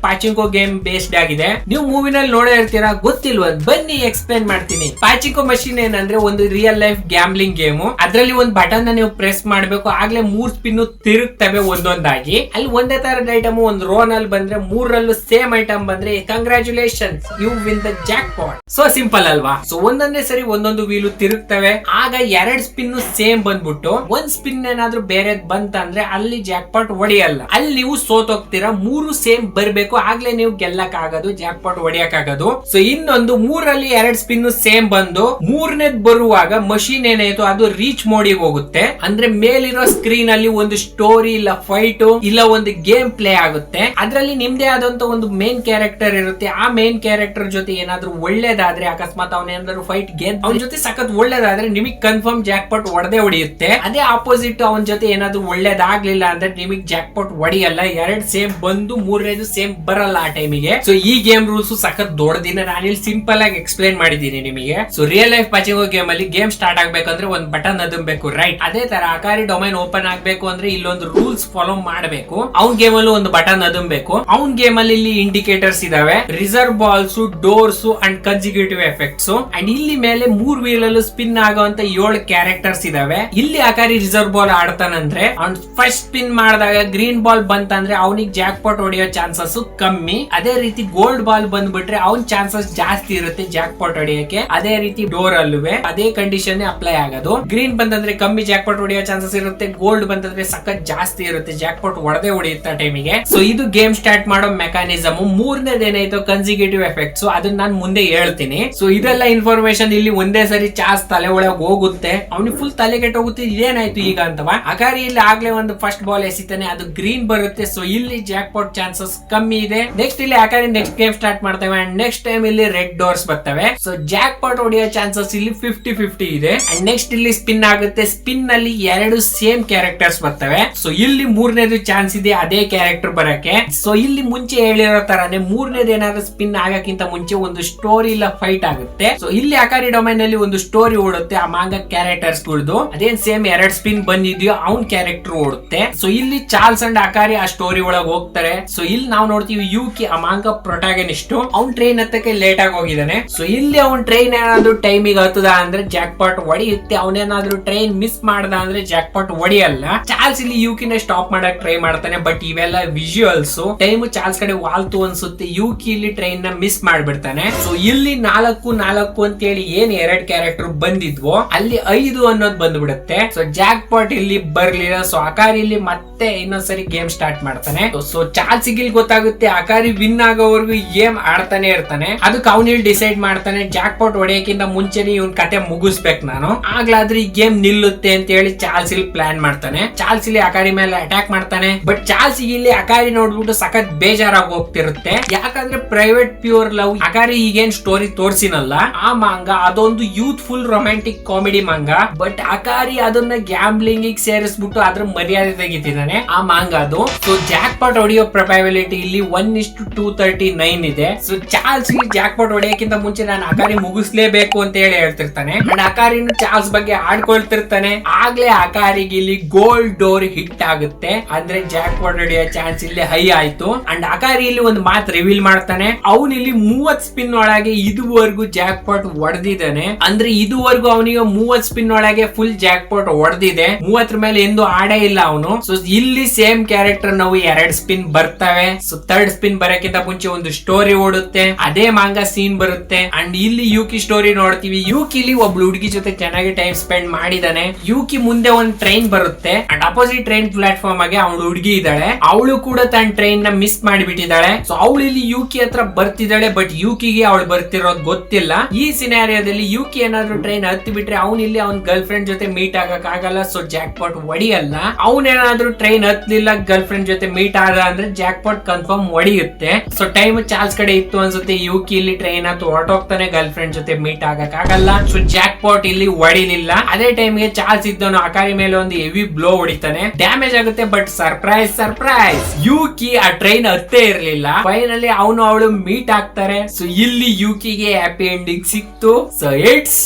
ಪಾಚಿಂಕೋ ಗೇಮ್ ಬೇಸ್ಡ್ ಆಗಿದೆ. ನೀವು ಮೂವಿನಲ್ಲಿ ನೋಡೇ ಇರ್ತೀರಾ, ಗೊತ್ತಿಲ್ವ? ಬನ್ನಿ ಎಕ್ಸ್ಪ್ಲೇನ್ ಮಾಡ್ತೀನಿ. ಪಾಚಿಂಕೋ ಮಷೀನ್ ಏನಂದ್ರೆ ಒಂದು ರಿಯಲ್ ಲೈಫ್ ಗ್ಯಾಮ್ಲಿಂಗ್ ಗೇಮ್. ಅದ್ರಲ್ಲಿ ಒಂದು ಬಟನ್ ನೀವು ಪ್ರೆಸ್ ಮಾಡ್ಬೇಕು, ಆಗ್ಲೇ 3 ಸ್ಪಿನ್ ತಿರುಗ್ತವೆ ಒಂದೊಂದಾಗಿ. ಅಲ್ಲಿ ಒಂದೇ ತರದ ಐಟಮ್ ಒಂದು ರೋ ನಲ್ಲಿ ಬಂದ್ರೆ 3ರಲ್ಲೂ ಸೇಮ್ ಐಟಮ್ ಬಂದ್ರೆ congratulations, you win the jackpot. So simple ಅಲ್ವಾ? ಸೊ ಒಂದೊಂದೇ ಸರಿ ಒಂದೊಂದು ವೀಲು ತಿರುಗ್ತವೆ. ಆಗ 2 ಸ್ಪಿನ್ ಸೇಮ್ ಬಂದ್ಬಿಟ್ಟು 1 ಸ್ಪಿನ್ ಏನಾದ್ರೂ ಬೇರೆ ಬಂತಂದ್ರೆ ಅಲ್ಲಿ ಜಾಕ್ ಪಾಟ್ ಹೊಡಿಯಲ್ಲ. ಅಲ್ಲಿ ನೀವು ಸೋತೋಗ್ತೀರಾ. 3 ಸೇಮ್ ಬರ್ಬೇಕು, ಆಗ್ಲೇ ನೀವು ಗೆಲ್ಲಕ್ ಆಗೋದು, ಜಾಕ್ ಪಾಟ್ ಹೊಡಿಯಕ್ ಆಗೋದು. ಸೊ ಇನ್ನೊಂದು 3ರಲ್ಲಿ 2 ಸ್ಪಿನ್ ಸೇಮ್ ಬಂದು 3ನೇದ್ ಬರುವಾಗ ಮಷೀನ್ ಏನಾಯ್ತು ಅದು ರೀಚ್ ಮೋಡಿಗೆ ಹೋಗುತ್ತೆ. ಅಂದ್ರೆ ಮೇಲಿರೋ ಸ್ಕ್ರೀನ್ ಅಲ್ಲಿ ಒಂದು ಸ್ಟೋರಿ ಇಲ್ಲ ಫೈಟ್ ಇಲ್ಲ ಒಂದು ಗೇಮ್ ಪ್ಲೇ ಆಗುತ್ತೆ. ಅದ್ರಲ್ಲಿ ನಿಮ್ದೇ ಆದಂತ ಒಂದು ಮೇನ್ ಕ್ಯಾರೆಕ್ಟರ್ ಇರುತ್ತೆ. ಆ ಮೇನ್ ಕ್ಯಾರೆಕ್ಟರ್ ಜೊತೆ ಏನಾದ್ರೂ ಒಳ್ಳೇದಾದ್ರೆ, ಅಕಸ್ಮಾತ್ ಅವನೇನಾದ್ರೂ ಫೈಟ್ ಗೆದ್ದು ಅವನ ಜೊತೆ ಸಖತ್ ಒಳ್ಳೇದಾದ್ರೆ ನಿಮಗೆ ಕನ್ಫರ್ಮ್ ಜಾಕ್ ಪಾಟ್ ಹೊಡೆದೇ ಹೊಡಿಯುತ್ತೆ. ಅದೇ ಆಪೋಸಿಟ್ ಅವನ ಜೊತೆ ಏನಾದ್ರೂ ಒಳ್ಳೇದಾಗ್ಲಿಲ್ಲ ಅಂದ್ರೆ ನಿಮಗೆ ಜಾಕ್ ಪಾಟ್ ಹೊಡಿಯಲ್ಲ. 2 ಸೇಮ್ ಬಂದು 3ನೇದು ಸೇಮ್ ಬರಲ್ಲ ಆ ಟೈಮಿಗೆ. ಸೊ ಈ ಗೇಮ್ ರೂಲ್ಸ್ ಸಖತ್ ದೊಡ್ಡದಿನ ನಾನಿಲ್ಲಿ ಸಿಂಪಲ್ ಆಗಿ ಎಕ್ಸ್ಪ್ಲೇನ್ ಮಾಡಿದ್ದೀನಿ ನಿಮಗೆ. ಸೊ ರಿಯಲ್ ಲೈಫ್ ಪಾಚಿಂಗೋ ಗೇಮ್ ಅಲ್ಲಿ ಗೇಮ್ ಸ್ಟಾರ್ಟ್ ಆಗ್ಬೇಕಂದ್ರೆ ಒಂದು ಬಟನ್ ಅದಬೇಕು, ರೈಟ್? ಅದೇ ತರ ಅಕಾರಿ ಡೊಮೈನ್ ಓಪನ್ ಆಗ್ಬೇಕು ಅಂದ್ರೆ ಇಲ್ಲೊಂದು ರೂಲ್ಸ್ ಫಾಲೋ ಮಾಡಬೇಕು. ಅವ್ನ್ ಗೇಮ್ ಅಲ್ಲಿ ಒಂದು ಬಟನ್ ಅದಬೇಕು. ಅವ್ನ್ ಗೇಮ್ ಅಲ್ಲಿ ಇಲ್ಲಿ ಇಂಡಿಕೇಟರ್ಸ್ ಇದಾವೆ, reserve balls, doors and consecutive effects. And ಇಲ್ಲಿ ಮೇಲೆ 3 ವೀಲ್ ಅಲ್ಲೂ ಸ್ಪಿನ್ ಆಗುವಂತ 7 ಕ್ಯಾರೆಕ್ಟರ್ಸ್ ಇದಾವೆ. ಇಲ್ಲಿ ಅಕಾರಿ ರಿಸರ್ವ್ ಬಾಲ್ ಆಡ್ತಾನಂದ್ರೆ ಅವ್ನ್ ಫಸ್ಟ್ ಸ್ಪಿನ್ ಮಾಡಿದಾಗ ಗ್ರೀನ್ ಬಾಲ್ ಬಂತಂದ್ರೆ ಅವನಿಗೆ ಜಾಕ್ ಪಾಟ್ ಹೊಡೆಯೋ ಚಾನ್ಸಸ್ ಕಮ್ಮಿ. ಅದೇ ರೀತಿ ಗೋಲ್ಡ್ ಬಾಲ್ ಬಂದ್ಬಿಟ್ರೆ ಅವ್ನ್ ಚಾನ್ಸಸ್ ಜಾಸ್ತಿ ಇರುತ್ತೆ ಜಾಕ್ ಪಾಟ್ ಹೊಡೆಯಕ್ಕೆ. ಅದೇ ರೀತಿ ಡೋರ್ ಅಲ್ಲೂ ಅದೇ ಕಂಡೀಷನ್ ಅಪ್ಲೈ ಆಗೋದು. ಗ್ರೀನ್ ಬಂತಂದ್ರೆ ಕಮ್ಮಿ ಜಾಕ್ ಪಾಟ್ ಹೊಡೆಯೋ ಚಾನ್ಸಸ್ ಇರುತ್ತೆ, ಗೋಲ್ಡ್ ಬಂತಂದ್ರೆ ಸಖತ್ ಜಾಸ್ತಿ ಇರುತ್ತೆ, ಜಾಕ್ ಪಾಟ್ ಹೊಡೆದೇ ಹೊಡೆಯುತ್ತೆ ಟೈಮಿಗೆ. ಸೊ ಇದು ಗೇಮ್ ಸ್ಟಾರ್ಟ್ ಮಾಡೋ ಮೆಕ್ಯಾನಿಸಮ್. 3ನೇದು ಏನಾಯ್ತು ಕನ್ಸಿಕ್ಯೂಟಿವ್ ಎಫೆಕ್ಟ್ಸ್, ಅದನ್ನ ನಾನು ಮುಂದೆ ಹೇಳ್ತೀನಿ. ಸೊ ಇದೆಲ್ಲ ಇನ್ಫಾರ್ಮೇಶನ್ ಇಲ್ಲಿ ಒಂದೇ ಸರಿ ಚಾರ್ಲ್ಸ್ ತಲೆ ಒಳಗೆ ಹೋಗುತ್ತೆ. ಅವ್ನಿಗೆ ಫುಲ್ ತಲೆ ಕೆಟ್ಟೋಗುತ್ತೆ, ಇದೇನಾಯ್ತು ಈಗ ಅಂತವ. ಅಕಾರಿ ಇಲ್ಲಿ ಆಗ್ಲೇ ಒಂದು ಫಸ್ಟ್ ಬಾಲ್ ಎಸಿತಾನೆ, ಅದು ಗ್ರೀನ್ ಬರುತ್ತೆ. ಸೊ ಇಲ್ಲಿ ಜಾಕ್ ಪಾಟ್ ಚಾನ್ಸಸ್ ಕಮ್ಮಿ ಇದೆ. ನೆಕ್ಸ್ಟ್ ಇಲ್ಲಿ ಅಕಾರಿ ನೆಕ್ಸ್ಟ್ ಗೇಮ್ ಸ್ಟಾರ್ಟ್ ಮಾಡ್ತೇವೆ. ಅಂಡ್ ನೆಕ್ಸ್ಟ್ ಟೈಮ್ ಇಲ್ಲಿ ರೆಡ್ ಡೋರ್ಸ್ ಬರ್ತವೆ. ಸೊ ಜಾಕ್ ಪಾಟ್ ಹೊಡೆಯೋ ಚಾನ್ಸಸ್ ಇಲ್ಲಿ 50-50 ಇದೆ. ಅಂಡ್ ನೆಕ್ಸ್ಟ್ ಇಲ್ಲಿ ಸ್ಪಿನ್ ಆಗುತ್ತೆ. ಸ್ಪಿನ್ ನಲ್ಲಿ 2 ಸೇಮ್ ಕ್ಯಾರೆಕ್ಟರ್ಸ್ ಬರ್ತವೆ. ಸೊ ಇಲ್ಲಿ 3ನೇದು ಚಾನ್ಸ್ ಇದೆ ಅದೇ ಕ್ಯಾರೆಕ್ಟರ್ ಬರಕ್ಕೆ. ಸೊ ಇಲ್ಲಿ ಮುಂಚೆ ಹೇಳಿರೋ ತರಾನೇ 3ನೇದು ಏನಾದ್ರು ಸ್ಪಿನ್ ಆಗಕ್ಕಿಂತ ಮುಂಚೆ ಒಂದು ಸ್ಟೋರಿ ಇಲ್ಲ ಫೈಟ್ ಆಗುತ್ತೆ. ಸೊ ಇಲ್ಲಿ ಅಕಾರಿ ಡೊಮೈನ್ ಅಲ್ಲಿ ಒಂದು ಸ್ಟೋರಿ ಓಡುತ್ತೆ ಆ ಮಾಂಗಾ ಕ್ಯಾರೆಕ್ಟರ್ಸ್ ಗಳದು. ಅದೇನ್ ಸೇಮ್ 2 ಸ್ಪಿನ್ ಬಂದಿದ್ಯೋ ಅವ್ನ್ ಕ್ಯಾರೆಕ್ಟರ್ ಓಡುತ್ತೆ. ಸೊ ಇಲ್ಲಿ ಚಾರ್ಲ್ಸ್ ಅಂಡ್ ಅಕಾರಿ ಆ ಸ್ಟೋರಿ ಒಳಗೆ ಹೋಗ್ತಾರೆ. ಸೊ ಇಲ್ಲಿ ನಾವು ನೋಡ್ತೀವಿ ಯುಕಿ ಆ ಮಾಂಗಾ ಪ್ರೊಟಾಗನಿಸ್ಟ್. ಅವ್ನ್ ಟ್ರೈನ್ ಹತ್ತಕ್ಕೆ ಲೇಟ್ ಆಗಿ ಹೋಗಿದ್ದಾನೆ. ಸೊ ಇಲ್ಲಿ ಅವ್ನ್ ಟ್ರೈನ್ ಏನಾದ್ರು ಟೈಮಿಗೆ ಹತ್ತದ ಅಂದ್ರೆ ಜಾಕ್ ಪಾಟ್ ಹೊಡಿಯುತ್ತೆ, ಅವನೇನಾದ್ರೂ ಟ್ರೈನ್ ಮಿಸ್ ಮಾಡ್ದ ಅಂದ್ರೆ ಜಾಕ್ ಪಾಟ್ ಹೊಡಿಯಲ್ಲ. ಚಾರ್ಲ್ಸ್ ಇಲ್ಲಿ ಯೂಕಿನ ಸ್ಟಾಪ್ ಮಾಡಕ್ ಟ್ರೈ ಮಾಡ್ತಾನೆ, ಬಟ್ ಇವೆಲ್ಲ ವಿಜುವಲ್ಸ್ ಟೈಮ್ ಚಾರ್ಲ್ಸ್ ಕಡೆ ವಾಲ್ತು ಅನ್ಸುತ್ತೆ. ಯೂಕಿ ಇಲ್ಲಿ ಟ್ರೈನ್ ನ ಮಿಸ್ ಮಾಡ್ಬಿಡ್ತಾನೆ. ಸೊ ಇಲ್ಲಿ 4 ಅಂತ ಹೇಳಿ ಏನ್ 2 ಕ್ಯಾರೆಕ್ಟರ್ ಬಂದಿದ್ವೋ ಅಲ್ಲಿ 5 ಅನ್ನೋದು ಬಂದ್ಬಿಡುತ್ತೆ. ಸೊ ಜಾಕ್ ಪಾಟ್ ಇಲ್ಲಿ ಬರ್ಲಿಲ್ಲ. ಸೊ ಅಕಾರಿ ಇಲ್ಲಿ ಮತ್ತೆ ಇನ್ನೊಂದ್ಸರಿ ಗೇಮ್ ಸ್ಟಾರ್ಟ್ ಮಾಡ್ತಾನೆ. ಸೊ ಚಾರ್ಲ್ಸ್ ಇಲ್ಲಿ ಗೊತ್ತಾಗುತ್ತೆ ಅಕಾರಿ ವಿನ್ ಆಗೋವರೆಗೂ ಗೇಮ್ ಆಡ್ತಾನೆ ಇರ್ತಾನೆ. ಅದಕ್ಕೆ ಅವ್ನ ಇಲ್ಲಿ ಡಿಸೈಡ್ ಮಾಡ್ತಾನೆ ಜಾಕ್ ಪಾಟ್ ಹೊಡೆಯಕ್ಕಿಂತ ಮುಂಚೆನೆ ಇವ್ನ ಕತೆ ಮುಗಿಸ್ಬೇಕು ನಾನು, ಆಗ್ಲಾದ್ರೆ ಈ ಗೇಮ್ ನಿಲ್ಲುತ್ತೆ ಅಂತ ಹೇಳಿ ಚಾರ್ಲ್ಸ್ ಇಲ್ಲಿ ಪ್ಲಾನ್ ಮಾಡ್ತಾನೆ. ಚಾರ್ಲ್ಸ್ ಇಲ್ಲಿ ಅಕಾರಿ ಮೇಲೆ ಅಟ್ಯಾಕ್ ಮಾಡ್ತಾನೆ. ಬಟ್ ಚಾರ್ಲ್ಸ್ ಇಲ್ಲಿ ಅಕಾರಿ ನೋಡ್ಬಿಟ್ಟು ಸಖತ್ ಬೇಜಾರಾಗಿ ಹೋಗ್ತಿರುತ್ತೆ. ಯಾಕಂದ್ರೆ ಪ್ರೈವೇಟ್ ಪ್ಯೂರ್ ಲವ್ ಅಕಾರಿ ಈಗೇನ್ ಸ್ಟೋರಿ ತೋರ್ಸಿನಲ್ಲ ಆ ಮಾಂಗ ಅದೊಂದು ಯೂತ್ಫುಲ್ ರೊಮ್ಯಾಂಟಿಕ್ ಕಾಮಿಡಿ ಮಾಂಗ. ಬಟ್ ಅಕಾರಿ ಅದನ್ನ ಗ್ಯಾಂಬ್ಲಿಂಗ್ ಸೇರಿಸ್ಬಿಟ್ಟು ಅದ್ರ ಮರ್ಯಾದೆ ತೆಗಿತಿದ್ದಾನೆ ಆ ಮಾಂಗ ಅದು. ಸೊ ಜಾಕ್ ಪಾಟ್ ಹೊಡೆಯೋ ಪ್ರೊಬಬಿಲಿಟಿ ಇಲ್ಲಿ 1:239 ಇದೆ. ಸೊ ಚಾರ್ಲ್ಸ್ ಜಾಕ್ ಪಾಟ್ ಹೊಡೆಯಕ್ಕಿಂತ ಮುಂಚೆ ನಾನು ಅಕಾರಿ ಮುಗಿಸ್ಲೇಬೇಕು ಅಂತ ಹೇಳಿ ಹೇಳ್ತಿರ್ತಾನೆ. ಅಂಡ್ ಅಕಾರಿನ ಚಾರ್ಲ್ಸ್ ಬಗ್ಗೆ ಆಡ್ಕೊಳ್ತಿರ್ತಾನೆ. ಆಗ್ಲೇ ಅಕಾರಿಗೆ ಇಲ್ಲಿ ಗೋಲ್ಡ್ ಡೋರ್ ಹಿಟ್ ಆಗುತ್ತೆ, ಅಂದ್ರೆ ಜಾಕ್ ಪಾಟ್ ಹೊಡೆಯೋ ಚಾನ್ಸ್ ಇಲ್ಲಿ ಹೈ ಆಯ್ತು. ಅಂಡ್ ಅಕಾರಿ ಇಲ್ಲಿ ಒಂದು ಮಾತು ರಿವೀಲ್ ಮಾಡ್ತಾನೆ, ಅವನು ಇಲ್ಲಿ 30 ಸ್ಪಿನ್ ಒಳಗೆ ಇದುವರೆಗೂ ಜಾಕ್ ಪಾಟ್ ಹೊಡೆದಿದ್ದಾನೆ. ಅಂದ್ರೆ ಇದುವರೆಗೂ ಅವನಿಗೆ 30 ಸ್ಪಿನ್ ಒಳಗೆ ಫುಲ್ ಜಾಕ್ ಪಾಟ್ ಹೊಡೆದಿದೆ, 30 ಮೇಲೆ ಎಂದು ಆಡೇ ಇಲ್ಲ ಅವನು. ಸೊ ಇಲ್ಲಿ ಸೇಮ್ ಕ್ಯಾರೆಕ್ಟರ್ ನಾವು 2 ಸ್ಪಿನ್ ಬರ್ತವೆ. ಸೊ 3rd ಸ್ಪಿನ್ ಬರಕ್ಕಿಂತ ಮುಂಚೆ ಒಂದು ಸ್ಟೋರಿ ಓಡುತ್ತೆ, ಅದೇ ಮಾಂಗ ಸೀನ್ ಬರುತ್ತೆ. ಅಂಡ್ ಇಲ್ಲಿ ಯೂಕಿ ಸ್ಟೋರಿ ನೋಡ್ತೀವಿ. ಯೂಕಿ ಇಲ್ಲಿ ಒಬ್ಳು ಹುಡುಗಿ ಜೊತೆ ಚೆನ್ನಾಗಿ ಟೈಮ್ ಸ್ಪೆಂಡ್ ಮಾಡಿದಾನೆ. ಯೂಕಿ ಮುಂದೆ ಒಂದು ಟ್ರೈನ್ ಬರುತ್ತೆ ಅಂಡ್ ಅಪೋಸಿಟ್ ಟ್ರೈನ್ ಪ್ಲಾಟ್ಫಾರ್ಮ್ ಆಗಿ ಅವಳು ಹುಡುಗಿ ಇದ್ದಾಳೆ, ಅವಳು ಕೂಡ ತನ್ನ ಟ್ರೈನ್ ನ ಮಿಸ್ ಮಾಡಿಬಿಟ್ಟಿದ್ದಾಳೆ. ಸೊ ಅವಳು ಇಲ್ಲಿ ಯೂಕಿ ಹತ್ರ ಬರ್ತಿದ್ದಾಳೆ, ಬಟ್ ಯೂಕಿಗೆ ಅವಳು ಬರ್ತಿರೋದು ಗೊತ್ತಿಲ್ಲ. ಈ ಸಿನಾರಿಯೋದಲ್ಲಿ ಯೂಕಿ ಏನಾದ್ರು ಟ್ರೈನ್ ಹತ್ತಿ ಬಿಟ್ರೆ ಅವ್ನು ಇಲ್ಲಿ ಅವ್ನ ಗರ್ಲ್ ಫ್ರೆಂಡ್ ಜೊತೆ ಮೀಟ್ ಆಗಕ್ ಆಗಲ್ಲ. ಸೊ ಜಾಕ್ ಪಾಟ್ ಹೊಡಿಯಲ್ಲ. ಅವನೇನಾದ್ರೂ ಟ್ರೈನ್ ಹತ್ಲಿಲ್ಲ ಗರ್ಲ್ ಫ್ರೆಂಡ್ ಜೊತೆ ಮೀಟ್ ಆದ ಅಂದ್ರೆ ಜಾಕ್ ಪಾಟ್ ಕನ್ಫರ್ಮ್ ಹೊಡಿಯುತ್ತೆ. ಸೊ ಟೈಮ್ ಚಾರ್ಲ್ಸ್ ಕಡೆ ಇತ್ತು ಅನ್ಸುತ್ತೆ. ಯೂಕಿ ಇಲ್ಲಿ ಟ್ರೈನ್ ಹತ್ತು ಹೊರಟೋಗ್ತಾನೆ, ಗರ್ಲ್ ಫ್ರೆಂಡ್ ಜೊತೆ ಮೀಟ್ ಆಗಕ್ ಆಗಲ್ಲ. ಸೊ ಜಾಕ್ ಪಾಟ್ ಇಲ್ಲಿ ಹೊಡಿಲಿಲ್ಲ. ಅದೇ ಟೈಮ್ಗೆ ಚಾರ್ಲ್ಸ್ ಇದ್ದವನು ಅಕಾರಿ ಮೇಲೆ ಒಂದು ಹೆವಿ ಬ್ಲೋ ಹೊಡಿತಾನೆ, ಡ್ಯಾಮೇಜ್ ಆಗುತ್ತೆ. ಬಟ್ ಸರ್ಪ್ರೈಸ್ ಯೂಕಿ ಆ ಟ್ರೈನ್ ಹತ್ತೇ ಇರ್ಲಿಲ್ಲ. ಫೈನಲಿ ಅವನು ಅವಳು ಮೀಟ್ ಆಗ್ತಾರೆ. ಸೊ ಇಲ್ಲಿ ಯೂಕಿಗೆ ಹ್ಯಾಪಿ ಎಂಡಿಂಗ್ ಸಿಕ್ತು. So it's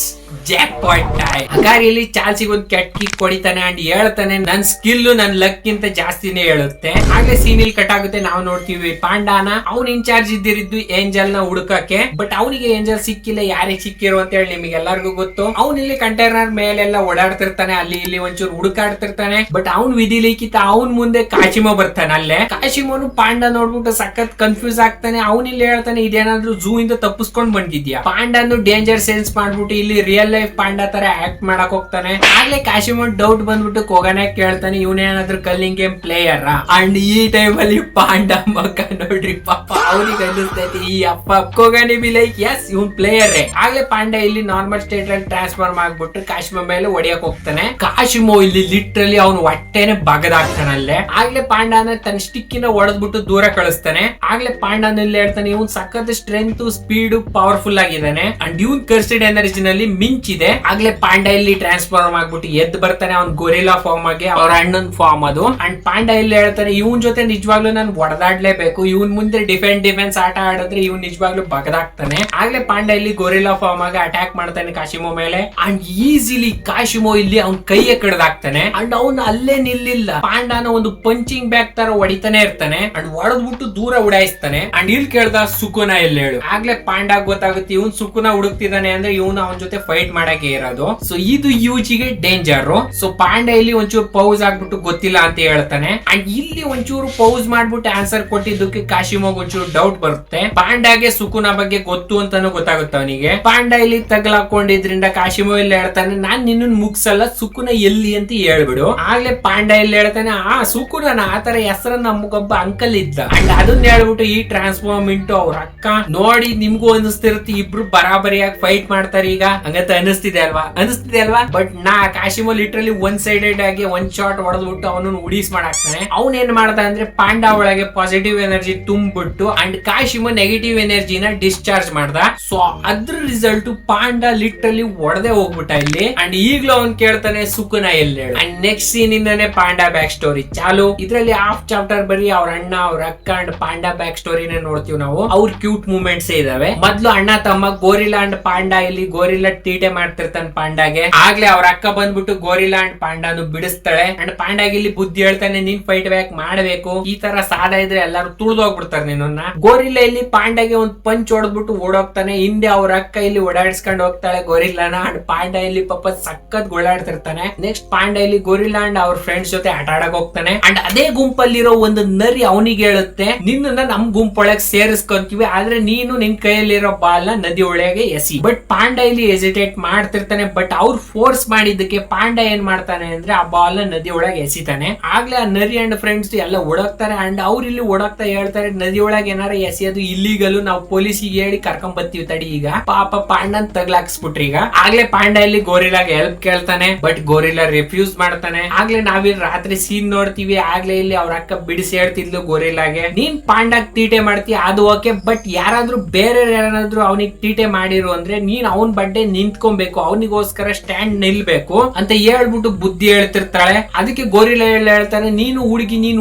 jackpot time. ಅಕಾರಿಯಲ್ಲಿ ಚಾರ್ಲ್ಸಿಗೆ ಒಂದು ಕೆಟ್ಟ ಕಿಕ್ ಹೊಡಿತಾನೆ ಅಂಡ್ ಹೇಳ್ತಾನೆ ನನ್ ಸ್ಕಿಲ್ ನನ್ ಲಕ್ ಗಿಂತ ಜಾಸ್ತಿನೇ ಹೇಳುತ್ತೆ. ಹಾಗೆ ಸೀನ್ ಇಲ್ಲಿ ಕಟ್ ಆಗುತ್ತೆ. ನಾವು ನೋಡ್ತೀವಿ ಪಾಂಡಾನ, ಅವ್ನ್ ಇನ್ಚಾರ್ಜ್ ಇದ್ದಿರಿದ್ದು ಏಂಜಲ್ ನ ಹುಡುಕಕ್ಕೆ. ಬಟ್ ಅವನಿಗೆ ಏಂಜಲ್ ಸಿಕ್ಕಿಲ್ಲ. ಯಾರಿಗೆ ಸಿಕ್ಕಿರೋ ಅಂತ ಹೇಳಿ ನಿಮಗೆ ಎಲ್ಲರಿಗೂ ಗೊತ್ತು. ಅವ್ನ್ ಇಲ್ಲಿ ಕಂಟೈನರ್ ಮೇಲೆಲ್ಲ ಓಡಾಡ್ತಿರ್ತಾನೆ, ಅಲ್ಲಿ ಇಲ್ಲಿ ಒಂಚೂರು ಹುಡುಕಾಡ್ತಿರ್ತಾನೆ. ಬಟ್ ಅವ್ನ್ ವಿಧಿ ಲಿಖಿತ ಅವ್ನ್ ಮುಂದೆ ಕಾಶಿಮೋ ಬರ್ತಾನೆ. ಅಲ್ಲೇ ಕಾಶಿಮೋನು ಪಾಂಡ ನೋಡ್ಬಿಟ್ಟು ಸಖತ್ ಕನ್ಫ್ಯೂಸ್ ಆಗ್ತಾನೆ. ಅವ್ನ್ ಇಲ್ಲಿ ಹೇಳ್ತಾನೆ ಇದೇನಾದ್ರೂ ಝೂ ಇಂದ ತಪ್ಪಿಸ್ಕೊಂಡ್ ಬಂದಿದ್ಯಾ. ಪಾಂಡನು ಡೇಂಜರ್ ಸೆನ್ಸ್ ಮಾಡ್ಬಿಟ್ಟು ಇಲ್ಲಿ ರಿಯಲ್ ಲೈಫ್ ಪಾಂಡಾ ತರ ಆಕ್ಟ್ ಮಾಡಕ್ ಹೋಗ್ತಾನೆ. ಆಗ್ಲೇ ಕಾಶಿಮೋನ್ ಡೌಟ್ ಬಂದ್ಬಿಟ್ಟು ಕೋಗಾನೆ ಕೇಳ್ತಾನೆ ಇವನೇನಾದ್ರೂ ಕಲ್ಲಿಂಗ್ ಗೇಮ್ ಪ್ಲೇಯರ್. ಅಂಡ್ ಈ ಟೈಮ್ ಅಲ್ಲಿ ಪಾಂಡಾ ಮಕ್ಕ ನೋಡ್ರಿ ಪಾಪ ಅವ್ರಿಗೆ ಅನ್ನಿಸ್ತೈತಿ ಈ ಅಪ್ಪ ಕೋಗಾನೆ ಬಿ ಲೈಕ್ ಎಸ್ ಇವನ್ ಪ್ಲೇಯರ್. ಆಗ್ಲೇ ಪಾಂಡಾ ಇಲ್ಲಿ ನಾರ್ಮಲ್ ಸ್ಟೇಟ್ ಅಲ್ಲಿ ಟ್ರಾನ್ಸ್ಫಾರ್ಮ್ ಆಗ್ಬಿಟ್ಟು ಕಾಶಿಮೋ ಮೇಲೆ ಹೊಡಿಯಕ್ ಹೋಗ್ತಾನೆ. ಕಾಶಿಮೋ ಇಲ್ಲಿ ಲಿಟ್ರಲಿ ಅವ್ನು ಹೊಟ್ಟೆನೆ ಬಗದಾಗ್ತಾನಲ್ಲೇ. ಆಗ್ಲೇ ಪಾಂಡಾನ ತನ್ನ ಸ್ಟಿಕ್ಕಿನ ಹೊಡೆದ್ಬಿಟ್ಟು ದೂರ ಕಳಿಸ್ತಾನೆ. ಆಗ್ಲೇ ಪಾಂಡಾನ ಇಲ್ಲಿ ಹೇಳ್ತಾನೆ ಇವನ್ ಸಖತ್ ಸ್ಟ್ರೆಂತ್ ಸ್ಪೀಡ್ ಪವರ್ಫುಲ್ ಆಗಿದ್ದಾನೆ ಅಂಡ್ ಇವನ್ ಕರ್ಸಿಡ್ ಎನರ್ಜಿನಲ್ಲಿ ಮಿಂಚಿದೆ. ಆಗ್ಲೇ ಪಾಂಡಾ ಇಲ್ಲಿ ಟ್ರಾನ್ಸ್ಫಾರ್ಮ್ ಆಗ್ಬಿಟ್ಟು ಎದ್ದು ಬರ್ತಾನೆ ಅವ್ನ್ ಗೊರಿಲ್ಲಾ ಫಾರ್ಮ್ ಆಗಿ, ಅವ್ರ ಅಣ್ಣನ್ ಫಾರ್ಮ್ ಅದು. ಅಂಡ್ ಪಾಂಡಾ ಇಲ್ಲಿ ಹೇಳ್ತಾನೆ ಇವನ್ ಜೊತೆ ನಿಜವಾಗ್ಲೂ ನಾನು ಹೊಡೆದಾಡ್ಲೇಬೇಕು, ಇವನ್ ಮುಂದೆ ಡಿಫೆನ್ಸ್ ಆಟ ಆಡಿದ್ರೆ ಇವನ್ ನಿಜವಾಗ್ಲೂ ಬಗದಾಗ್ತಾನೆ. ಆಗ್ಲೇ ಪಾಂಡಾ ಇಲ್ಲಿ ಗೊರಿಲ್ಲಾ ಫಾರ್ಮ್ ಆಗಿ ಅಟ್ಯಾಕ್ ಮಾಡ್ತಾನೆ ಕಾಶಿಮೋ ಮೇಲೆ. ಅಂಡ್ ಈಸಿಲಿ ಕಾಶಿಮೋ ಇಲ್ಲಿ ಅವ್ನ್ ಕೈಯ ಕಡ್ದಾಕ್ತಾನೆ. ಅಂಡ್ ಅವ್ನು ಅಲ್ಲೇ ನಿಲ್ಲಿಲ್ಲ, ಪಾಂಡಾನ ಒಂದು ಪಂಚಿಂಗ್ ಬ್ಯಾಗ್ ತರ ಹೊಡಿತಾನೆ ಇರ್ತಾನೆ ಅಂಡ್ ಹೊಡೆದ್ಬಿಟ್ಟು ದೂರ ಉಡಾಯಿಸ್ತಾನೆ. ಅಂಡ್ ಇಲ್ಲಿ ಕೇಳ್ದ ಸುಕುನ ಇಲ್ಲಿ ಹೇಳು. ಆಗ್ಲೇ ಪಾಂಡಾ ಗೊತ್ತಾಗುತ್ತೆ ಇವನ್ ಸುಕುನ ಹುಡುಕ್ತಿದ್ದಾನೆ ಅಂದ್ರೆ ಇವನು ಅವನ ಜೊತೆ ಫೈಟ್ ಮಾಡಕ್ಕೆ ಇರೋದು. ಸೊ ಇದು ಯೂಜಿಗೆ ಡೇಂಜರ್. ಸೊ ಪಾಂಡಾ ಇಲ್ಲಿ ಒಂಚೂರು ಪೌಸ್ ಆಗ್ಬಿಟ್ಟು ಗೊತ್ತಿಲ್ಲ ಅಂತ ಹೇಳ್ತಾನೆ. ಅಂಡ್ ಇಲ್ಲಿ ಒಂಚೂರು ಪೌಸ್ ಮಾಡ್ಬಿಟ್ಟು ಆನ್ಸರ್ ಕೊಟ್ಟಿದ್ದಕ್ಕೆ ಕಾಶಿಮೋಗ್ ಒಂಚೂರು ಡೌಟ್ ಬರುತ್ತೆ. ಪಾಂಡಾಗೆ ಸುಕುನ ಬಗ್ಗೆ ಗೊತ್ತು ಅಂತಾನು ಗೊತ್ತಾಗುತ್ತೆ ಅವನಿಗೆ. ಪಾಂಡಾ ಇಲ್ಲಿ ತಗಲಾಕೊಂಡಿದ್ರಿಂದ ಕಾಶಿಮೋ ಇಲ್ಲಿ ಹೇಳ್ತಾನೆ ನಾನ್ ನಿನ್ನ ಮುಗ್ಸಲ್ಲ, ಸುಕುನ ಎಲ್ಲಿ ಅಂತ ಹೇಳ್ಬಿಡು. ಆಗ್ಲೇ ಪಾಂಡಾ ಇಲ್ಲಿ ಹೇಳ್ತಾನೆ ಸುಕುನ ಆತರ ಹೆಸರ ನಮ್ಗೊಬ್ಬ ಅಂಕಲ್ ಇದ್ದ. ಅಂಡ್ ಅದನ್ನ ಹೇಳ್ಬಿಟ್ಟು ಈ ಟ್ರಾನ್ಸ್ಫಾರ್ಮ್ ಇಂಟು ಅವ್ರ ಅಕ್ಕ ನೋಡಿ ನಿಮ್ಗೂ ಅನಿಸ್ತಿರುತ್ತೆ ಇಬ್ರು ಬರಾಬರಿಯಾಗಿ ಫೈಟ್ ಮಾಡ್ತಾರೆ ಈಗ ಹಂಗಂತ ಅನಿಸ್ತಿದೆ ಅಲ್ವಾ. ಬಟ್ ಕಾಶಿಮೋ ಲಿಟ್ರಲಿ ಒನ್ ಸೈಡೆಡ್ ಆಗಿ ಒಂದ್ ಶಾಟ್ ಹೊಡೆದ್ಬಿಟ್ಟು ಅವನನ್ನು ಉಡೀಸ್ ಮಾಡಾಕ್ತಾನೆ. ಅವ್ನ್ ಏನ್ ಮಾಡ್ದ ಅಂದ್ರೆ ಪಾಂಡಾ ಒಳಗೆ ಪಾಸಿಟಿವ್ ಎನರ್ಜಿ ತುಂಬಿಟ್ಟು ಅಂಡ್ ಕಾಶಿಮೋ ನೆಗೆಟಿವ್ ಎನರ್ಜಿನ ಡಿಸ್ಚಾರ್ಜ್ ಮಾಡ್ದ. ಸೊ ಅದ್ರ ರಿಸಲ್ಟ್ ಪಾಂಡಾ ಲಿಟ್ರಲಿ ಒಡೆದೇ ಹೋಗ್ಬಿಟ್ಟ ಇಲ್ಲಿ. ಅಂಡ್ ಈಗ್ಲೂ ಅವ್ನ್ ಕೇಳ್ತಾನೆ ಸುಕುನ ಎಲ್ಲಿ ಹೇಳು. ಅಂಡ್ ನೆಕ್ಸ್ಟ್ ಸೀನ್ ಇಂದಾನೆ ಪಾಂಡಾ ಬ್ಯಾಕ್ ಸ್ಟೋರಿ ಚಾಲು. ಇದ್ರಲ್ಲಿ ಹಾಫ್ ಚಾಪ್ಟರ್ ಬರೀ ಅವ್ರ ಅಣ್ಣ ಅವ್ರ ಅಕ್ಕ ಅಂಡ್ ಪಾಂಡಾ ಬ್ಯಾಕ್ ಸ್ಟೋರಿನ ನೋಡ್ತೀವಿ ನಾವು. ಅವ್ರ ಕ್ಯೂಟ್ ಮೂಮೆಂಟ್ಸ್ ಇದಾವೆ. ಮೊದ್ಲು ಅಣ್ಣ ತಮ್ಮ ಗೋರಿಲ್ಲಾ ಅಂಡ್ ಪಾಂಡಾ ಇಲ್ಲಿ ಗೋರಿಲ್ಲಾ ತೀಟೆ ಮಾಡ್ತಿರ್ತಾನೆ ಪಾಂಡಾಗೆ. ಆಗ್ಲೇ ಅವ್ರ ಅಕ್ಕ ಬಂದ್ಬಿಟ್ಟು ಗೋರಿಲ್ಲಾ ಅಂಡ್ ಪಾಂಡಾನು ಬಿಡಿಸ್ತಾಳೆ. ಅಂಡ್ ಪಾಂಡಾಗಿ ಇಲ್ಲಿ ಬುದ್ಧಿ ಹೇಳ್ತಾನೆ, ನೀನ್ ಫೈಟ್ ಬ್ಯಾಕ್ ಮಾಡ್ಬೇಕು, ಈ ತರ ಸಾಲ ಇದ್ರೆ ಎಲ್ಲಾರು ತುಳಿದೋಗ್ಬಿಡ್ತಾರೆ ನಿನ್ನ. ಗೋರಿಲ್ಲಾ ಇಲ್ಲಿ ಪಾಂಡಾಗೆ ಒಂದ್ ಪಂಚ್ ಹೊಡೆದ್ಬಿಟ್ಟು ಓಡೋಗ್ತಾನೆ. ಹಿಂದೆ ಅವ್ರ ಅಕ್ಕ ಇಲ್ಲಿ ಓಡಾಡಿಸ್ಕೊಂಡು ಹೋಗ್ತಾಳೆ ಗೋರಿಲ್ಲಾನ. ಅಂಡ್ ಪಾಂಡ ಇಲ್ಲಿ ಪಾಪ ಸಖತ್ ಓಡಾಡ್ತಿರ್ತಾನೆ. ನೆಕ್ಸ್ಟ್ ಪಾಂಡ ಇಲ್ಲಿ ಗೋರಿಲ್ಲಾ ಅಂಡ್ ಅವ್ರ ಫ್ರೆಂಡ್ಸ್ ಜೊತೆ ಆಟ ಆಡಕ್ ಹೋಗ್ತಾನೆ. ಅಂಡ್ ಅದೇ ಗುಂಪಲ್ಲಿರೋ ಒಂದು ನರಿ ಅವನಿಗೆ ಹೇಳುತ್ತೆ, ನಿನ್ನ ನಮ್ ಗುಂಪೊಳಗ್ ಸೇರಿಸ್ಕೊಂತೀವಿ, ಆದ್ರೆ ನೀನು ನಿನ್ ಕೈಯಲ್ಲಿರೋ ಬಾಲ್ ನ ನದಿ ಒಳಗೆ ಎಸಿ. ಬಟ್ ಪಾಂಡ ಇಲ್ಲಿ ಹೆಸಿಟೇಟ್ ಮಾಡ್ತಿರ್ತಾನೆ. ಬಟ್ ಅವ್ರು ಫೋರ್ಸ್ ಮಾಡಿದ್ದಕ್ಕೆ ಪಾಂಡ ಏನ್ ಮಾಡ್ತಾನೆ ಅಂದ್ರೆ ಆ ಬಾಲ್ ನ ನದಿ ಒಳಗೆ ಎಸಿತಾನೆ. ಆಗ್ಲೇ ಆ ನರಿ ಅಂಡ್ ಫ್ರೆಂಡ್ಸ್ ಎಲ್ಲ ಓಡೋಗ್ತಾರೆ. ಅಂಡ್ ಅವ್ರು ಇಲ್ಲಿ ಓಡೋಗ್ತಾ ಹೇಳ್ತಾರೆ, ನದಿ ಒಳಗೆ ಏನಾರ ಎಸೆಯೋದು ಇಲ್ಲಿಗಲು, ನಾವು ಪೊಲೀಸಿಗೆ ಹೇಳಿ ಕರ್ಕೊಂಡ್ ಬರ್ತೀವಿ ತಡಿ. ಈಗ ಪಾಪ ಪಾಂಡನ್ ತಗ್ಲಾಕ್ಸ್ಬಿಟ್ರಿ. ಈಗ ಆಗ್ಲೇ ಪಾಂಡ ಇಲ್ಲಿ ಗೋರಿಲ್ಲಾಗೆ ಹೆಲ್ಪ್ ಕೇಳ್ತಾನೆ. ಬಟ್ ಗೋರಿಲ್ಲಾ ರಿಫ್ಯೂಸ್ ಮಾಡ್ತಾನೆ. ಆಗ್ಲೇ ನಾವಿಲ್ಲಿ ರಾತ್ರಿ ಸೀನ್ ನೋಡ್ತೀವಿ. ಆಗ್ಲೇ ಇಲ್ಲಿ ಅವ್ರ ಅಕ್ಕ ಬಿಡಿಸಿ ಹೇಳ್ತಿದ್ಲು ಗೋರಿಲ್ಲಾಗೆ, ನೀನ್ ಪಾಂಡಾಗ್ ತೀಟೆ ಮಾಡ್ತೀಯ ಅದು ಓಕೆ, ಬಟ್ ಯಾರಾದ್ರೂ ಬೇರೆ ಯಾರಾದ್ರೂ ಅವನಿಗೆ ತೀಟೆ ಮಾಡಿರು ಅಂದ್ರೆ ನೀನ್ ಅವನ್ ಬಡ್ಡೆ ನಿಂತ್ಕೊಬೇಕು, ಅವನಿಗೋಸ್ಕರ ಸ್ಟ್ಯಾಂಡ್ ನಿಲ್ಬೇಕು ಅಂತ ಹೇಳ್ಬಿಟ್ಟು ಬುದ್ಧಿ ಹೇಳ್ತಿರ್ತಾಳೆ. ಅದಕ್ಕೆ ಗೋರಿಲ್ಲಾ ಹೇಳ್ತಾನೆ, ನೀನು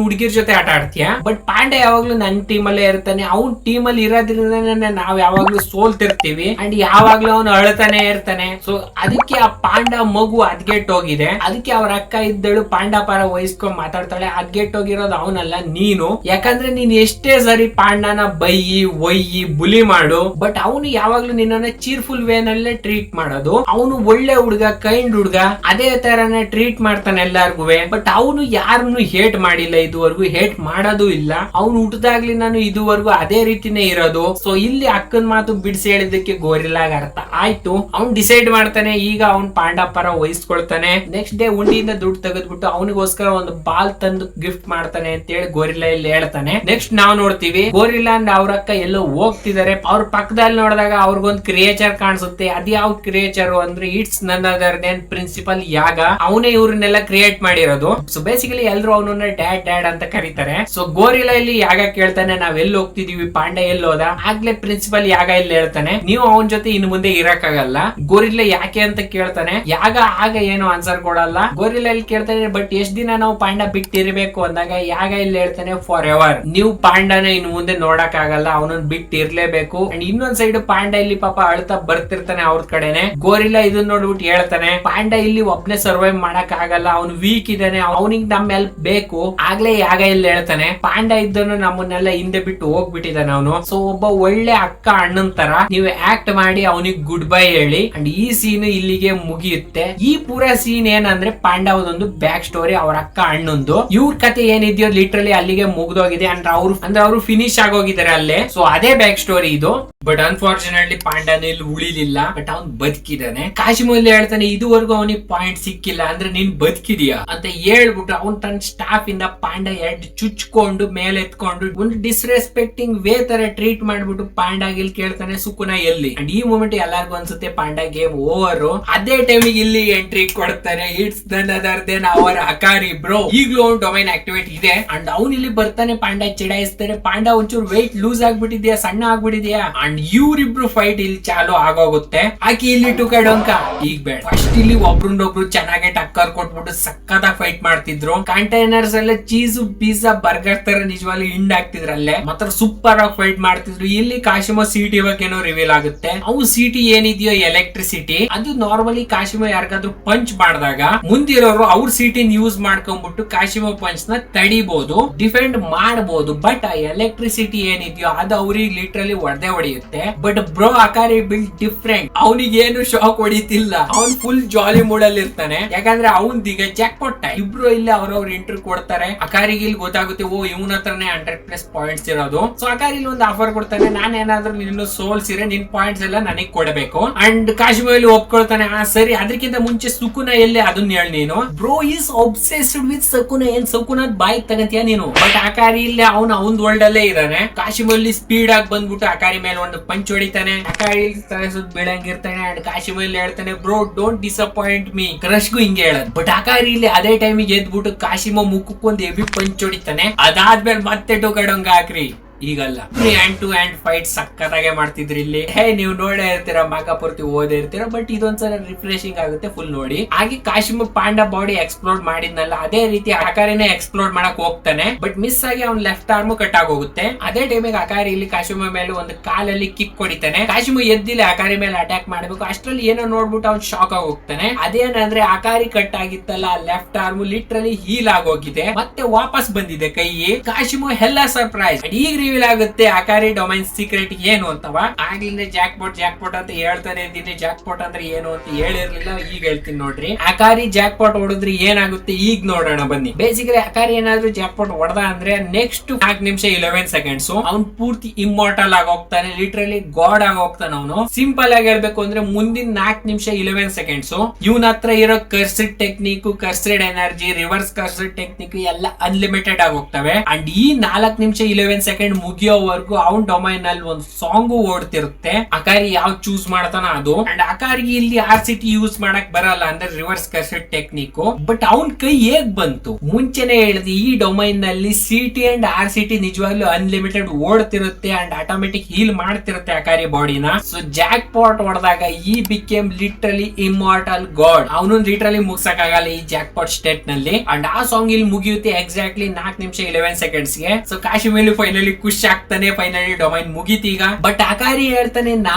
ಹುಡುಗಿರ್ ಜೊತೆ ಆಟ ಆಡ್ತೀಯ, ಬಟ್ ಪಾಂಡೆ ಯಾವಾಗ್ಲೂ ನನ್ ಟೀಮ್ ಅಲ್ಲೇ ಇರ್ತಾನೆ, ಅವ್ನ್ ಟೀಮ್ ಅಲ್ಲಿ ಇರೋದ್ರಿಂದ ನಾವ್ ಯಾವಾಗ್ಲೂ ಸೋಲ್ತಿರ್ತೀವಿ. ಅಂಡ್ ಯಾವಾಗ್ಲೂ ಅವನು ಅಳ್ತಾನೆ ಇರ್ತಾನೆ. ಸೊ ಅದಕ್ಕೆ ಆ ಪಾಂಡ ಮಗು ಅದ್ಗೆಟ್ಟೋಗಿದೆ. ಅದಕ್ಕೆ ಅವ್ರ ಅಕ್ಕ ಇದ್ದಳು ಪಾಂಡ ಪರ ವಹಿಸ್ಕೊಂಡ್ ಮಾತಾಡ್ತಾಳೆ, ಅದ್ಗೆಟ್ಟೋಗಿರೋದು ಅವನಲ್ಲ ನೀನು, ಯಾಕಂದ್ರೆ ನೀನ್ ಎಷ್ಟೇ ಸರಿ ಪಾಂಡನ ಬೈಯಿ ಒಯ್ಯಿ ಬುಲಿ ಮಾಡು, ಬಟ್ ಅವನು ಯಾವಾಗ್ಲೂ ನಿನ್ನ ಚೀರ್ಫುಲ್ ವೇ ನಲ್ಲೇ ಟ್ರೀಟ್ ಮಾಡೋದು. ಅವನು ಒಳ್ಳೆ ಹುಡ್ಗ, ಕೈಂಡ್ ಹುಡ್ಗ, ಅದೇ ತರನೇ ಟ್ರೀಟ್ ಮಾಡ್ತಾನೆ ಎಲ್ಲಾರ್ಗು. ಬಟ್ ಅವನು ಯಾರನ್ನು ಹೇಟ್ ಮಾಡಿಲ್ಲ ಇದುವರೆಗೂ, ಹೇಟ್ ಮಾಡೋದು ಇಲ್ಲ. ಅವ್ನು ಹುಟ್ಟದಾಗ್ಲಿ ನಾನು ಇದುವರೆಗೂ ಅದೇ ರೀತಿನೇ ಇರೋದು. ಸೊ ಇಲ್ಲಿ ಅಕ್ಕನ್ ಮಾತು ಬಿಡಿಸಿ ಹೇಳಿದಕ್ಕೆ ಗೋರಿಲ್ಲಾಗ ಅರ್ಥ ಆಯ್ತು. ಅವ್ನ್ ಡಿಸೈಡ್ ಮಾಡ್ತಾನೆ, ಈಗ ಅವ್ನ್ ಪಾಂಡ ಪರ ವಹಿಸ್ಕೊಳ್ತಾನೆ. ನೆಕ್ಸ್ಟ್ ಡೇ ಉಂಡಿಯಿಂದ ದುಡ್ಡು ತೆಗೆದ್ಬಿಟ್ಟು ಅವನಿಗೋಸ್ಕರ ಒಂದು ಬಾಲ್ ತಂದು ಗಿಫ್ಟ್ ಮಾಡ್ತಾನೆ ಅಂತ ಹೇಳಿ ಗೋರಿಲ್ಲಾ ಇಲ್ಲಿ ಹೇಳ್ತಾನೆ. ನೆಕ್ಸ್ಟ್ ನಾವ್ ನೋಡ್ತೀವಿ ಗೋರಿಲ್ಲಾ ಅಂಡ್ ಅವ್ರ ಅಕ್ಕ ಎಲ್ಲೋ ಹೋಗ್ತಿದ್ದಾರೆ. ಅವ್ರ ಪಕ್ಕದಲ್ಲಿ ನೋಡಿದಾಗ ಅವ್ರಿಗೊಂದು ಕ್ರಿಯೇಚರ್ ಕಾಣಿಸುತ್ತೆ. ಅದ್ ಯಾವ ಕ್ರಿಯೇಚರ್ ಅಂದ್ರೆ it's none other then principal ಯಾಗ. ಅವನೇ ಇವ್ರನ್ನೆಲ್ಲ ಕ್ರಿಯೇಟ್ ಮಾಡಿರೋದು. ಸೊ ಬೇಸಿಕಲಿ ಎಲ್ರು ಅವನನ್ನ ಡ್ಯಾಡ್ ಅಂತ ಕರೀತಾರೆ. ಸೊ ಗೋರಿಲ್ಲಾ ಇಲ್ಲಿ ಯಾಗ ಕೇಳ್ತಾನೆ, ನಾವ್ ಎಲ್ಲಿ ಹೋಗ್ತಿದೀವಿ, ಪಾಂಡ ಎಲ್ಲಿ ಹೋದ. ಆಗ್ಲೇ ಪ್ರಿನ್ಸಿಪಲ್ ಯಾಗ ಇಲ್ಲಿ ಹೇಳ್ತಾನೆ, ನೀವು ಅವನ ಜೊತೆ ಇನ್ನು ಮುಂದೆ ಇರಕ್ಕಾಗಲ್ಲ. ಗೋರಿಲ್ಲಾ ಯಾಕೆ ಅಂತ ಕೇಳ್ತಾನೆ. ಯಾಗ ಆಗ ಏನು ಆನ್ಸರ್ ಕೊಡಲ್ಲ. ಗೋರಿಲ್ಲಾ ಇಲ್ಲಿ ಕೇಳ್ತಾನೆ, ಬಟ್ ಎಷ್ಟ್ ದಿನ ನಾವು ಪಾಂಡ ಬಿಟ್ಟಿರ್ಬೇಕು ಅಂದಾಗ ಯಾಗ ಇಲ್ಲಿ ಹೇಳ್ತಾನೆ, ಫಾರ್ ಎವರ್. ನೀವು ಪಾಂಡನ ಇನ್ನು ಮುಂದೆ ನೋಡಕ್ ಆಗಲ್ಲ, ಅವನನ್ನ ಬಿಟ್ಟಿರ್ಲೇಬೇಕು. ಅಂಡ್ ಇನ್ನೊಂದ್ ಸೈಡ್ ಪಾಂಡ ಇಲ್ಲಿ ಪಾಪ ಅಳ್ತಾ ಬರ್ತಿರ್ತಾನೆ ಅವ್ರ ಕಡೆನೆ. ಗೋರಿಲ್ಲಾ ಇದನ್ನ ನೋಡ್ಬಿಟ್ಟು ಹೇಳ್ತಾನೆ, ಪಾಂಡ ಇಲ್ಲಿ ಒಬ್ನೇ ಸರ್ವೈವ್ ಮಾಡಕ್ ಆಗಲ್ಲ, ಅವ್ನು ವೀಕ್ ಇದ್ದಾನೆ, ಅವನಿಗೆ ನಮ್ ಹೆಲ್ಪ್ ಬೇಕು. ಆಗ್ಲೇ ಯಾಗ ಇಲ್ಲಿ ಹೇಳ್ತಾನೆ, ಪಾಂಡ ಇದ್ದನು ನಮ್ಮನ್ನೆಲ್ಲ ಹಿಂದೆ ಬಿಟ್ಟು ಹೋಗ್ಬಿಟ್ಟಿದ್ದಾನೆ ಅವನು. ಸೊ ಒಬ್ಬ ಒಳ್ಳೆ ಅಕ್ಕ ಅಣ್ಣನ್ ತರ ನೀವು ಆಕ್ಟ್ ಮಾಡಿ ಅವನಿಗೆ ಗುಡ್ ಬೈ ಹೇಳಿ. ಅಂಡ್ ಈ ಸೀನ್ ಇಲ್ಲಿಗೆ ಮುಗಿಯುತ್ತೆ. ಈ ಪೂರಾ ಸೀನ್ ಏನಂದ್ರೆ ಪಾಂಡವದೊಂದು ಬ್ಯಾಕ್ ಸ್ಟೋರಿ, ಅವ್ರ ಅಕ್ಕ ಅಣ್ಣಂದು. ಇವ್ರ ಕತೆ ಏನಿದೆಯೋ ಲಿಟ್ರಲಿ ಅಲ್ಲಿಗೆ ಮುಗ್ದೋಗಿದೆ. ಅಂದ್ರೆ ಅವರು ಫಿನಿಶ್ ಆಗೋಗಿದ್ದಾರೆ ಅಲ್ಲೇ. ಸೊ ಅದೇ ಬ್ಯಾಕ್ ಸ್ಟೋರಿ ಇದು. ಬಟ್ ಅನ್ಫಾರ್ಚುನೇಟ್ಲಿ ಪಾಂಡನ ಇಲ್ಲಿ ಉಳಿಲಿಲ್ಲ, ಬಟ್ ಅವ್ನ್ ಬದುಕಿದಾನೆ. ಕಾಶಿಮಲ್ಲಿ ಹೇಳ್ತಾನೆ, ಇದುವರೆಗೂ ಅವನಿಗೆ ಪಾಯಿಂಟ್ ಸಿಕ್ಕಿಲ್ಲ, ಅಂದ್ರೆ ನೀನ್ ಬದುಕಿದೀಯಾ ಅಂತ ಹೇಳ್ಬಿಟ್ಟು ಅವ್ನ್ ತನ್ನ ಸ್ಟಾಫ್ ಇಂದ ಪಾಂಡ ಎಡ್ ಚುಚ್ಕೊಂಡು ಮೇಲೆ ಎತ್ಕೊಂಡು ಒಂದು ಡಿಸ್ರೆಸ್ಪೆಕ್ಟಿಂಗ್ ವೇ ತರ ಟ್ರೀಟ್ ಮಾಡ್ಬಿಟ್ಟು ಪಾಂಡಾಗಿ ಇಲ್ಲಿ ಕೇಳ್ತಾನೆ, ಸುಕುನ ಎಲ್ಲಿ. ಅಂಡ್ ಈ ಮೂಮೆಂಟ್ ಎಲ್ಲಾರ್ಗು ಅನ್ಸುತ್ತೆ ಪಾಂಡ ಗೇಮ್ ಓವರ್. ಅದೇ ಟೈಮಿಗೆ ಇಲ್ಲಿ ಎಂಟ್ರಿ ಕೊಡ್ತಾರೆ, it's none other than our Hakari bro. ಈಗ್ಲೂ ಅವ್ನ್ ಡೊಮೈನ್ ಆಕ್ಟಿವೇಟ್ ಇದೆ. ಅಂಡ್ ಅವ್ನ್ ಇಲ್ಲಿ ಬರ್ತಾನೆ, ಪಾಂಡ ಚಿಡಾಯಿಸ್ತಾರೆ. ಪಾಂಡ ಒಂಚೂರು ವೆಯ್ಟ್ ಲೂಸ್ ಆಗ್ಬಿಟ್ಟಿದ್ಯಾ, ಸಣ್ಣ ಆಗ್ಬಿಟ್ಟಿದ್ಯಾ. ಅಂಡ್ ಇವ್ರಿಬ್ರು ಫೈಟ್ ಇಲ್ಲಿ ಚಾಲು ಆಗೋಗುತ್ತೆ. ಆಕಿ ಇಲ್ಲಿ ಟುಕಡೊಂಕ ಈಗ ಬೇಡ. ಫಸ್ಟ್ ಇಲ್ಲಿ ಒಬ್ರನ್ನೊಬ್ರು ಚೆನ್ನಾಗಿ ಟಕ್ಕರ್ ಕೊಟ್ಬಿಟ್ಟು ಸಕ್ಕತ್ತಾಗಿ ಫೈಟ್ ಮಾಡ್ತಿದ್ರು. ಕಂಟೈನರ್ಸ್ ಎಲ್ಲ ಚೀಸು ಪಿಜ್ಜಾ ಬರ್ಗರ್ ತರ ನಿಜವಾಗ್ಲೂ ಹಿಂಡ್ ಆಗ್ತಿದ್ರಲ್ಲೇ. ಮಾತ್ರ ಸೂಪರ್ ಆಗಿ ಫೈಟ್ ಮಾಡ್ತಿದ್ರು. ಇಲ್ಲಿ ಕಾಶಿಮ ಸಿಟಿ ಏನೋ ರಿವೀಲ್ ಆಗುತ್ತೆ. ಅವು ಸಿಟಿ ಏನಿದೆಯೋ ಎಲೆಕ್ಟ್ರಿಸಿಟಿ, ಅದು ನಾರ್ಮಲಿ ಕಾಶಿಮ ಯಾರಿಗಾದ್ರೂ ಪಂಚ್ ಮಾಡಿದಾಗ ಮುಂದಿರೋರು ಅವ್ರ ಸಿಟಿನ ಯೂಸ್ ಮಾಡ್ಕೊಂಡ್ಬಿಟ್ಟು ಕಾಶಿಮ ಪಂಚ್ ನ ತಡಿಬಹುದು, ಡಿಫೆಂಡ್ ಮಾಡಬಹುದು. ಬಟ್ ಆ ಎಲೆಕ್ಟ್ರಿಸಿಟಿ ಏನಿದೆಯೋ ಅದು ಅವ್ರಿಗೆ ಲಿಟ್ರಲಿ ಹೊಡೆಯುತ್ತೆ. But bro Hakari build different. ಅವನಿಗೆ ಏನು ಶಾಕ್ ಹೊಡಿತಿಲ್ಲ, ಅವ್ನ್ ಫುಲ್ ಜಾಲಿ ಮೂಡ್ ಅಲ್ಲಿ ಇರ್ತಾನೆ. ಯಾಕಂದ್ರೆ ಅವನ್ದೀಗ ಜಾಕ್ ಪೊಟ್ಟ. ಇಬ್ರು ಇಲ್ಲಿ ಅವ್ರವ್ರ ಇಂಟರ್ವ್ಯೂ ಕೊಡ್ತಾರೆ. ಅಕಾರಿಗೆ ಇಲ್ಲಿ ಗೊತ್ತಾಗುತ್ತೆ, ಓ ಇವನ ಹತ್ರನೇ 100+ ಪಾಯಿಂಟ್ಸ್ ಇರೋದು. ಸೊ ಅಕಾರಿ ಇಲ್ಲಿ ಒಂದು ಆಫರ್ ಕೊಡ್ತಾನೆ, ನಾನ್ ಏನಾದ್ರೂ ನಿನ್ನ ಸೋಲ್ಸಿರೆ ನಿನ್ ಪಾಯಿಂಟ್ಸ್ ಎಲ್ಲ ನನಗ್ ಕೊಡಬೇಕು. ಅಂಡ್ ಕಾಶ್ಮೀರಲ್ಲಿ ಒಪ್ಕೊಳ್ತಾನೆ, ಸರಿ. ಅದಕ್ಕಿಂತ ಮುಂಚೆ ಸುಕುನ ಎಲ್ಲಿ ಅದನ್ನ ಹೇಳಿ ನೀನು. Bro is obsessed with Sukuna. ಏನ್ ಸಕುನ ಬಾಯ್ ತಗಂತೀಯ ನೀನು. ಬಟ್ ಅಕಾರಿ ಇಲ್ಲಿ ಅವನ್ ವರ್ಲ್ಡ್ ಅಲ್ಲೇ ಇದ್ದಾನೆ. ಕಾಶಿಮಲ್ಲಿ ಸ್ಪೀಡ್ ಆಗಿ ಬಂದ್ಬಿಟ್ಟು ಅಕಾರಿ ಮೇಲೆ ಒಂದು ಪಂಚ್ ಹೊಡಿತಾನೆ. ಅಕಾರಿ ತಲೆ ಸುತ್ತ ಬೀಳಂಗಿರ್ತಾನೆ. ಅಂಡ್ ಕಾಶಿಮಲ್ಲಿ ಹೇಳ್ತಾನೆ, ಬ್ರೋ ಡೋಂಟ್ ಡಿಸಪಾಯಿಂಟ್ ಮೀ. ಕ್ರಶ್ಗೂ ಹಿಂಗೆ ಹೇಳದ್. ಬಟ್ ಅಕಾರಿ ಇಲ್ಲಿ ಅದೇ ಟೈಮಿಗೆ ಎದ್ಬಿಟ್ಟು ಕಾಶಿಮ ಮುಖಕ್ಕೊಂದು ಹೆವಿ ಪಂಚ್ ಹೊಡಿತಾನೆ. ಅದಾದ್ಮೇಲೆ ಮತ್ತೆ ಟೊಕಡೊಂಗ ಹಾಕ್ರಿ. ಈಗಲ್ಲ ಹ್ಯಾಂಡ್ ಟು ಹ್ಯಾಂಡ್ ಫೈಟ್ ಸಕ್ಕತ್ತಾಗೆ ಮಾಡ್ತಿದ್ರಿ ಇಲ್ಲಿ. ನೀವು ನೋಡೇ ಇರ್ತೀರಾ, ಮಗ ಪೂರ್ತಿ ಓದೇ ಇರ್ತೀರಾ, ಬಟ್ ಇದೊಂದ್ಸಲ ರಿಫ್ರೆಶಿಂಗ್ ಆಗುತ್ತೆ ಫುಲ್ ನೋಡಿ. ಹಾಗೆ ಕಾಶಿಮ ಪಾಂಡ ಬಾಡಿ ಎಕ್ಸ್ಪ್ಲೋರ್ ಮಾಡಿದ್ನಲ್ಲ, ಅದೇ ರೀತಿ ಅಕಾರಿನೇ ಎಕ್ಸ್ಪ್ಲೋರ್ ಮಾಡಕ್ ಹೋಗ್ತಾನೆ, ಬಟ್ ಮಿಸ್ ಆಗಿ ಅವ್ನ್ ಲೆಫ್ಟ್ ಆರ್ಮ್ ಕಟ್ ಆಗೋಗುತ್ತೆ. ಅದೇ ಟೈಮಿಗೆ ಅಕಾರಿ ಇಲ್ಲಿ ಕಾಶಿಮ ಮೇಲೆ ಒಂದು ಕಾಲಲ್ಲಿ ಕಿಕ್ ಹೊಡಿತಾನೆ. ಕಾಶಿಮ ಎದ್ದಿಲ್ಲ ಅಕಾರಿ ಮೇಲೆ ಅಟ್ಯಾಕ್ ಮಾಡ್ಬೇಕು, ಅಷ್ಟ್ರಲ್ಲಿ ಏನೋ ನೋಡ್ಬಿಟ್ಟು ಅವ್ನ್ ಶಾಕ್ ಆಗಿ ಹೋಗ್ತಾನೆ. ಅದೇನಂದ್ರೆ ಅಕಾರಿ ಕಟ್ ಆಗಿತ್ತಲ್ಲ ಲೆಫ್ಟ್ ಆರ್ಮ್ ಲಿಟ್ರಲಿ ಹೀಲ್ ಆಗೋಗಿದೆ, ಮತ್ತೆ ವಾಪಸ್ ಬಂದಿದೆ ಕೈ. ಕಾಶಿಮ ಎಲ್ಲ ಸರ್ಪ್ರೈಸ್. ಈಗ ರಿವೀಲ್ ಆಗುತ್ತೆ ಅಕಾರಿ ಡೊಮೈನ್ ಸೀಕ್ರೆಟ್ ಏನು ಅಂತವ. ಆಗ್ಲಿಂದ ಜಾಕ್ ಪಾಟ್ ಅಂತ ಹೇಳ್ತಾನೆ ಇದ್ದೀನಿ. ಜಾಕ್ ಪಾಟ್ ಅಂದ್ರೆ ಏನು ಅಂತ ಹೇಳಿರ್ಲಿಲ್ಲ, ಈಗ ಹೇಳ್ತೀನಿ ನೋಡ್ರಿ. ಅಕಾರಿ ಜಾಕ್ ಪಾಟ್ ಹೊಡೆದ್ರೆ ಏನಾಗುತ್ತೆ ಈಗ ನೋಡೋಣ ಬನ್ನಿ. ಬೇಸಿಕಲಿ ಅಕಾರಿ ಏನಾದ್ರು ಜಾಕ್ ಪಾಟ್ ಹೊಡೆದ ಅಂದ್ರೆ ನೆಕ್ಸ್ಟ್ 4 ನಿಮಿಷ 11 ಸೆಕೆಂಡ್ಸ್ ಅವ್ನ್ ಪೂರ್ತಿ ಇಮ್ಮೋರ್ಟಲ್ ಆಗಿ ಹೋಗ್ತಾನೆ, ಲಿಟ್ರಲಿ ಗಾಡ್ ಆಗಿ ಹೋಗ್ತಾನೆ ಅವನು. ಸಿಂಪಲ್ ಆಗಿ ಹೇಳ್ಬೇಕು ಅಂದ್ರೆ ಮುಂದಿನ 4 ನಿಮಿಷ 11 ಸೆಕೆಂಡ್ಸ್ ಇವನ್ ಹತ್ರ ಇರೋ ಕರ್ಸಿಡ್ ಟೆಕ್ನಿಕ್, ಕರ್ಸಿಡ್ ಎನರ್ಜಿ, ರಿವರ್ಸ್ ಕರ್ಸಿಡ್ ಟೆಕ್ನಿಕ್ ಎಲ್ಲ ಅನ್ಲಿಮಿಟೆಡ್ ಆಗಿ ಹೋಗ್ತವೆ. ಅಂಡ್ ಈ 4 ನಿಮಿಷ 11 ಸೆಕೆಂಡ್ ಮುಗಿಯೋವರೆಗೂ ಅವನ್ ಡೊಮೈನ್ ಅಲ್ಲಿ ಒಂದು ಸಾಂಗು ಓಡ್ತಿರುತ್ತೆ. ಅಕಾರಿ ಯಾವ ಚೂಸ್ ಮಾಡ್ತಾನ ಅದು. ಅಂಡ್ ಅಕಾರಿಗೆ ಇಲ್ಲಿ RCT ಯೂಸ್ ಮಾಡಕ್ ಬರಲ್ಲ, ಅಂದ್ರೆ ರಿವರ್ಸ್ ಕರ್ಸಿಡ್ ಟೆಕ್ನಿಕ್. ಬಟ್ ಅವನ್ ಕೈ ಹೇಗ್ ಬಂತು? ಮುಂಚೆನೆ ಹೇಳಿದೆ, ಈ ಡೊಮೈನ್ ನಲ್ಲಿ CT ಅಂಡ್ RCT ನಿಜವಾಗ್ಲೂ ಅನ್ಲಿಮಿಟೆಡ್ ಓಡ್ತಿರುತ್ತೆ ಅಂಡ್ ಆಟೋಮೆಟಿಕ್ ಹೀಲ್ ಮಾಡ್ತಿರುತ್ತೆ ಅಕಾರಿ ಬಾಡಿನ. ಸೊ ಜಾಕ್ ಪಾಟ್ ಹೊಡೆದಾಗ ಈ ಬಿಕೇಮ್ ಲಿಟ್ರಲಿ ಇಮ್ಮಾರ್ಟಲ್ ಗಾಡ್. ಅವನು ಲಿಟ್ರಲಿ ಮುಗ್ಸಕ್ ಆಗಲ್ಲ ಈ ಜಾಕ್ ಪಾಟ್ ಸ್ಟೇಟ್ ನಲ್ಲಿ. ಅಂಡ್ ಆ ಸಾಂಗ್ ಇಲ್ಲಿ ಮುಗಿಯುತ್ತೆ ಎಕ್ಸಾಕ್ಟ್ಲಿ 4 ನಿಮಿಷ 11 ಸೆಕೆಂಡ್ಸ್ ಗೆ. ಸೊ ಕಾಶಿಮೇಲಿ ಫೈನಲಿ ಖುಷಿ ಆಗ್ತಾನೆ, ಫೈನಲಿ ಡೊಮೈನ್ ಮುಗೀತೀಗ. ಬಟ್ ಅಕಾರಿ ಹೇಳ್ತಾನೆ ನಾ